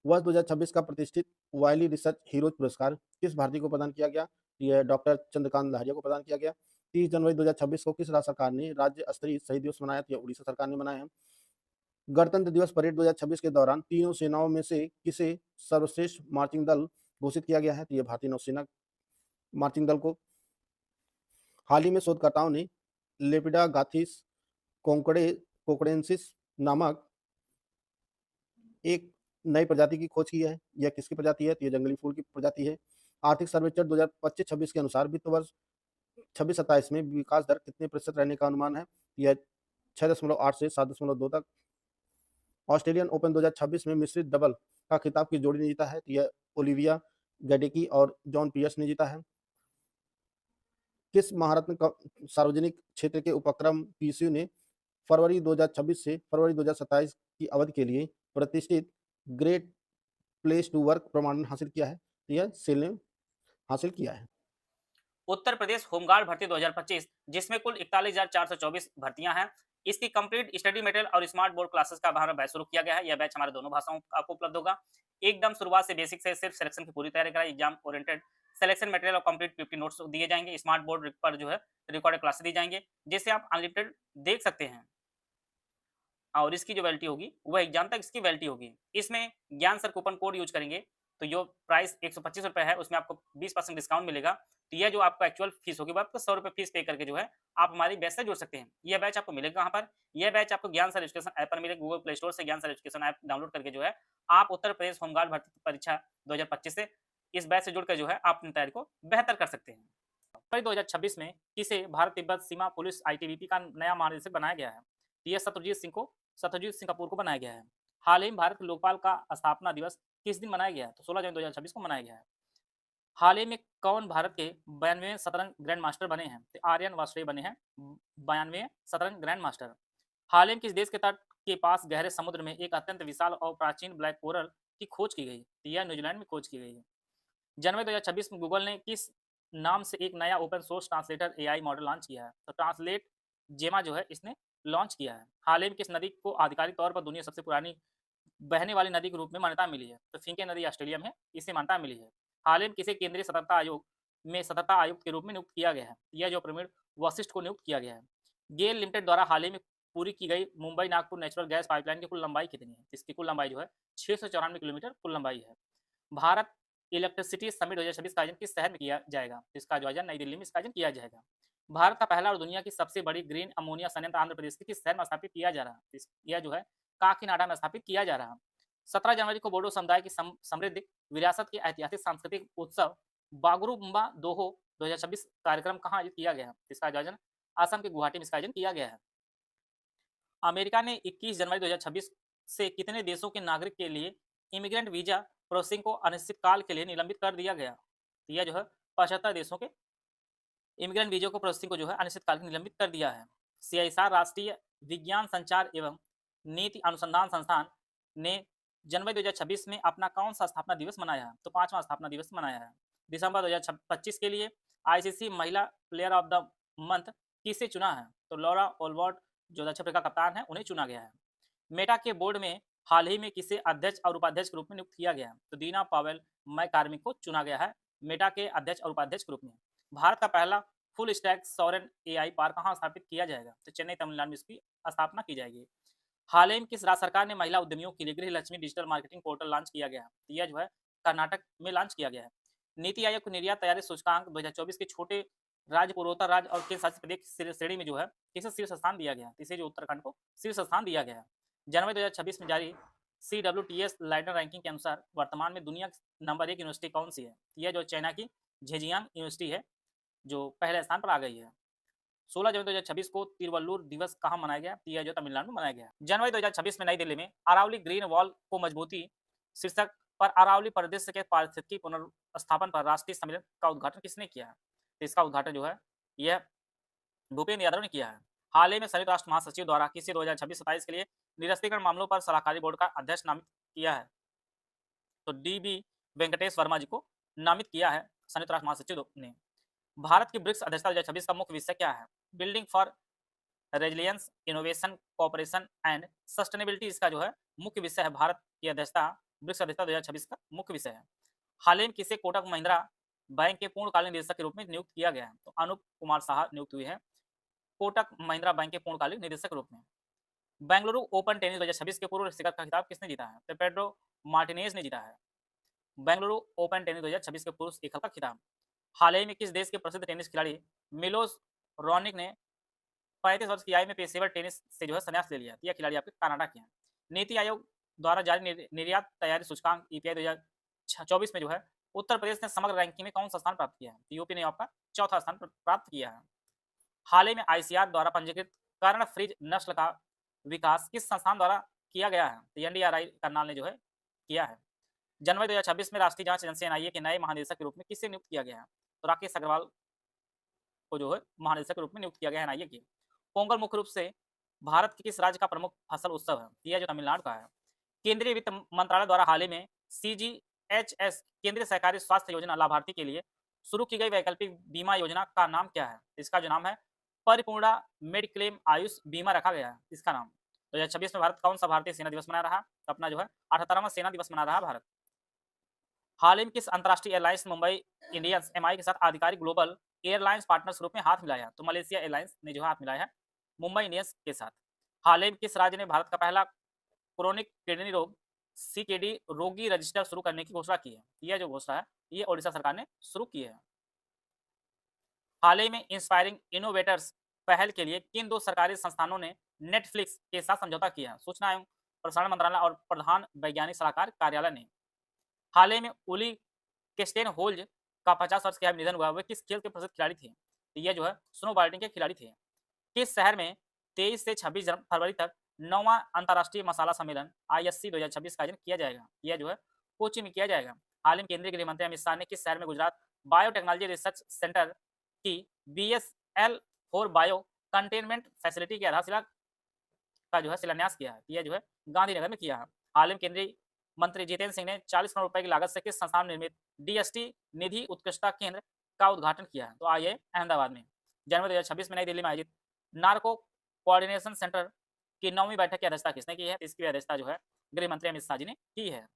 वर्ष 2026 का प्रतिष्ठित वायली रिसर्च हीरोज पुरस्कार किस भारतीय को प्रदान किया गया? यह डॉक्टर चंद्रकांत लहरिया को प्रदान किया गया। 30 जनवरी 2026 को किस राज्य सरकार ने राज्य स्तरीय शहीद दिवस मनाया? तो उड़ीसा सरकार ने मनाया है। गणतंत्र दिवस परेड 2026 के दौरान तीनों सेनाओं में से किसे सर्वश्रेष्ठ मार्चिंग दल घोषित किया गया है? तो यह भारतीय नौसेना मार्चिंग दल को। हाल ही में शोधकर्ताओं ने लेपिडागाथिस कोकड़ेंसिस नामक एक नई प्रजाति की खोज की है। यह किसकी प्रजाति है? तो यह जंगली फूल की प्रजाति है। आर्थिक सर्वेक्षण 2025-26 के अनुसार वित्त वर्ष 26-27 में विकास दर कितने प्रतिशत रहने का अनुमान है? यह 6.8 से 7.2 तक। ऑस्ट्रेलियन ओपन 2026 में मिश्रित डबल का खिताब किस जोड़ी ने जीता है? तो यह ओलिविया गैडेकी और जॉन पियर्स ने जीता है। किस महारत्न सार्वजनिक क्षेत्र के उपक्रम PSU ने फरवरी 2026 से फरवरी 2027 की अवधि के लिए प्रतिष्ठित ग्रेट प्लेस टू वर्क प्रमाणन हासिल किया है? तो यह सेल ने हासिल किया है। उत्तर प्रदेश होमगार्ड भर्ती 2025 जिसमें कुल 41,424 भर्तियां हैं। इसकी कंप्लीट स्टडी मटेरियल और स्मार्ट बोर्ड क्लासेस का हमारा बैच शुरू किया गया है। यह बैच हमारे दोनों भाषाओं का आपको उपलब्ध होगा। एकदम शुरुआत से बेसिक से सिर्फ सिलेक्शन की पूरी तैयारी कराई। एग्जाम ओरिएंटेड सिलेक्शन मटेरियल और कंप्लीट 50 नोट्स दिए जाएंगे। स्मार्ट बोर्ड पर जो है रिकॉर्डेड क्लासेस दी जाएंगे जिससे आप अनलिमिटेड देख सकते हैं। और इसकी जो वैलिडिटी होगी वह एग्जाम तक इसकी वैलिडिटी होगी। इसमें ज्ञान सर कूपन कोड यूज करेंगे तो जो प्राइस 125 रुपए है उसमें आपको 20% डिस्काउंट मिलेगा। तो यह जो आपका एक्चुअल फीस होगी वो आपको 100 रुपए फीस पे करके जो है आप हमारी बैच से जुड़ सकते हैं। यह बैच आपको मिलेगा कहाँ पर? यह बैच आपको ज्ञान सर एजुकेशन ऐप पर मिलेगा। गूगल प्ले स्टोर से ज्ञान सर एजुकेशन ऐप डाउनलोड करके जो है आप उत्तर प्रदेश होमगार्ड भर्ती परीक्षा 2025 से इस बैच से जुड़कर जो है आप अपनी तैयारी को बेहतर कर सकते हैं। फरवरी 2026 में किसे भारत तिब्बत सीमा पुलिस ITBP का नया महानिदेशक बनाया गया है? यह सत्यजीत सिंह कपूर को बनाया गया है। हाल ही में भारत के लोकपाल का स्थापना दिवस किस दिन मनाया गया है? तो 16 जनवरी 2026 को मनाया गया है। हाल ही में कौन भारत के 92वें शतरंज ग्रैंड मास्टर बने हैं? तो आर्यन वाजपेयी बने हैं 92वें शतरंज ग्रैंड मास्टर। हाल ही में किस देश के तट के पास गहरे समुद्र में एक अत्यंत विशाल और प्राचीन ब्लैक कोरल की खोज की गई? तो यह न्यूजीलैंड में खोज की गई है। जनवरी 2026 में गूगल ने किस नाम से एक नया open source translator AI model launch किया है? तो ट्रांसलेट जेमा जो है इसने लॉन्च किया है। हाल ही में किस नदी को आधिकारिक तौर पर दुनिया सबसे पुरानी बहने वाली नदी के रूप में मान्यता मिली है? तो फिंके नदी ऑस्ट्रेलिया में इसे मान्यता मिली है। हाल ही में किसे केंद्रीय सतर्कता आयोग में सतर्कता आयुक्त के रूप में नियुक्त किया गया है? यह जो प्रवीण वशिष्ठ को नियुक्त किया गया है। गेल लिमिटेड द्वारा हाल ही में पूरी की गई Mumbai Nagpur natural gas pipeline की कुल लंबाई कितनी है? इसकी कुल लंबाई जो है 694 किलोमीटर कुल लंबाई है। भारत इलेक्ट्रिसिटी समिट 2026 का आयोजन किस शहर में किया जाएगा? इसका जो आयोजन नई दिल्ली में इसका आयोजन किया जाएगा। भारत का पहला और दुनिया की सबसे बड़ी ग्रीन अमोनिया संयंत्र आंध्र प्रदेश के किस शहर में स्थापित किया जा रहा है? यह जो है काकीनाडा में स्थापित किया जा रहा है। 17 जनवरी को बोडो समुदाय की समृद्ध विरासत के ऐतिहासिक सांस्कृतिक उत्सव बागुरुम्बा दोहो 2026 कार्यक्रम कहाँ आयोजित किया गया है? इसका आयोजन असम के गुवाहाटी में इसका आयोजन किया गया है। अमेरिका ने 21 जनवरी 2026 से कितने देशों के नागरिक के लिए इमिग्रेंट वीजा प्रोसेसिंग को अनिश्चित काल के लिए निलंबित कर दिया गया? यह जो है 75 देशों के इमिग्रेंट वीजा को प्रोसेसिंग को जो है अनिश्चित काल के निलंबित कर दिया है। CISR राष्ट्रीय विज्ञान संचार एवं नीति अनुसंधान संस्थान ने जनवरी 2026 में अपना कौन सा स्थापना दिवस मनाया है? तो 5वां स्थापना दिवस मनाया है। दिसंबर 2025 के लिए ICC महिला प्लेयर ऑफ द मंथ किसे चुना है? तो लॉरा ओलवर्ट जो दक्षिण अफ्रीका कप्तान है उन्हें चुना गया है। मेटा के बोर्ड में हाल ही में किसे अध्यक्ष और उपाध्यक्ष के रूप में नियुक्त किया गया है? तो दीना पावेल मैकार्मिक को चुना गया है मेटा के अध्यक्ष और उपाध्यक्ष के रूप में। भारत का पहला full stack sovereign AI park कहाँ स्थापित किया जाएगा? तो चेन्नई तमिलनाडु में इसकी स्थापना की जाएगी। हाल ही में किस राज्य सरकार ने महिला उद्यमियों के लिए गृह Lakshmi digital marketing portal launch किया गया है? तो यह जो है कर्नाटक में लॉन्च किया गया है। नीति आयोग को निर्यात तैयारी सूचकांक 2024 के छोटे राज्य, पूर्वोत्तर राज्य और केंद्र शासित प्रदेश श्रेणी में जो है किसे शीर्ष स्थान दिया गया है? इसे जो उत्तराखंड को शीर्ष स्थान दिया गया है। जनवरी 2026 में जारी CWTS लैंडर रैंकिंग के अनुसार वर्तमान में दुनिया की नंबर 1 यूनिवर्सिटी कौन सी है? यह जो चाइना की झेजियांग यूनिवर्सिटी है, जो पहले स्थान पर आ गई है। 16 जनवरी 2026 को तिरुवल्लुवर दिवस कहाँ मनाया गया? यह जो तमिलनाडु में मनाया गया। जनवरी 2026 में नई दिल्ली में अरावली ग्रीन वॉल को मजबूती शीर्षक पर अरावली परिदृश्य के पारिस्थितिकी पुनर्स्थापन पर राष्ट्रीय सम्मेलन का उद्घाटन किसने किया है? तो इसका उद्घाटन जो है यह भूपेंद्र यादव ने किया है। हाल ही में संयुक्त राष्ट्र महासचिव द्वारा किसी 2026-27 के लिए निरस्त्रीकरण मामलों पर सलाहकारी बोर्ड का अध्यक्ष नामित किया है? तो DB वेंकटेश वर्मा जी को नामित किया है संयुक्त राष्ट्र महासचिव ने। भारत की ब्रिक्स अध्यक्षता 2026 का मुख्य विषय क्या है? Building for resilience, innovation, cooperation and sustainability इसका जो है मुख्य विषय है। भारत की अध्यक्षता ब्रिक्स अध्यक्षता 2026 का मुख्य विषय है। हाल ही में किसे कोटक महिंद्रा बैंक के पूर्णकालीन निदेशक के रूप में नियुक्त किया गया है? तो अनूप कुमार साहा नियुक्त हुए हैं कोटक महिंद्रा बैंक के पूर्णकालीन निदेशक के रूप में। बेंगलुरु ओपन टेनिस 2026 के पूर्व शिखर का खिताब किसने जीता है? तो पेड्रो मार्टिनेज ने जीता है बेंगलुरु ओपन टेनिस 2026 के पूर्व शिखर का खिताब। हाल ही में किस देश के प्रसिद्ध टेनिस खिलाड़ी मिलोस रॉनिक ने 35 वर्ष की आयु में पेशेवर टेनिस से जो है संन्यास ले लिया? यह खिलाड़ी आपके कनाडा के हैं। नीति आयोग द्वारा जारी निर्यात तैयारी सूचकांक EPI 2024 में जो है उत्तर प्रदेश ने समग्र रैंकिंग में कौन सा स्थान प्राप्त किया है? तो यूपी ने आपका चौथा स्थान प्राप्त किया है। हाल ही में ICR द्वारा पंजीकृत कर्ण फ्रीज नस्ल का विकास किस संस्थान द्वारा किया गया है? तो NDRI करनाल ने जो है किया है। जनवरी 2026 में राष्ट्रीय जांच एजेंसी NIA के नए महानिदेशक के रूप में किसे नियुक्त किया गया है? तो राकेश अग्रवाल को जो है महानिदेशक के रूप में नियुक्त किया गया है NIA की। पोंगल मुख्य रूप से भारत के किस राज्य का प्रमुख फसल उत्सव है? यह जो तमिलनाडु का है। केंद्रीय वित्त मंत्रालय द्वारा हाल ही में CGHS केंद्रीय सहकारी स्वास्थ्य योजना लाभार्थी के लिए शुरू की गई वैकल्पिक बीमा योजना का नाम क्या है? इसका जो नाम है परिपूर्णा मेडिक्लेम आयुष बीमा रखा गया है इसका नाम। 2026 में भारत कौन सा भारतीय सेना दिवस मना रहा? तो अपना जो है 78वां सेना दिवस मना रहा भारत। हाल ही में किस अंतर्राष्ट्रीय एयरलाइंस मुंबई इंडियंस MI के साथ आधिकारिक ग्लोबल एयरलाइंस पार्टनर्स ग्रुप में हाथ मिलाया? तो मलेशिया एयरलाइंस ने जो हाथ मिलाया है मुंबई इंडियंस के साथ। हाल ही में किस राज्य ने भारत का पहला क्रोनिक किडनी रोग CKD रोगी रजिस्टर शुरू करने की घोषणा की है? यह जो घोषणा है ये ओडिशा सरकार ने शुरू की है। हाल ही में इंस्पायरिंग इनोवेटर्स पहल के लिए किन 2 सरकारी संस्थानों ने नेटफ्लिक्स के साथ समझौता किया? सूचना एवं प्रसारण मंत्रालय और प्रधान वैज्ञानिक सलाहकार कार्यालय ने। हाल ही में उली केस्टेन होल्ज का 50 वर्ष की आयु में निधन हुआ। वे किस खेल के प्रसिद्ध खिलाड़ी थे? तो यह जो है स्नो बोर्डिंग के खिलाड़ी थे। किस शहर में 23 से 26 फरवरी तक 9वां अंतर्राष्ट्रीय मसाला सम्मेलन ISC 2026 का आयोजन किया जाएगा? यह जो है कोची में किया जाएगा। हाल ही में केंद्रीय गृह मंत्री अमित शाह ने किस शहर में गुजरात बायोटेक्नोलॉजी रिसर्च सेंटर की BSL-4 बायो कंटेनमेंट फैसिलिटी की आधारशिला का जो है शिलान्यास किया है? यह जो है गांधीनगर में किया है। हाल ही में केंद्रीय मंत्री जितेंद्र सिंह ने 40 करोड़ रुपए की लागत से किस संस्थान निर्मित DST निधि उत्कृष्टता केंद्र का उद्घाटन किया है? तो IIM अहमदाबाद में। जनवरी 2026 में नई दिल्ली में आयोजित नार्को कोऑर्डिनेशन सेंटर की 9वीं बैठक की अध्यक्षता किसने की है? इसकी अध्यक्षता जो है गृह मंत्री अमित शाह जी ने की है।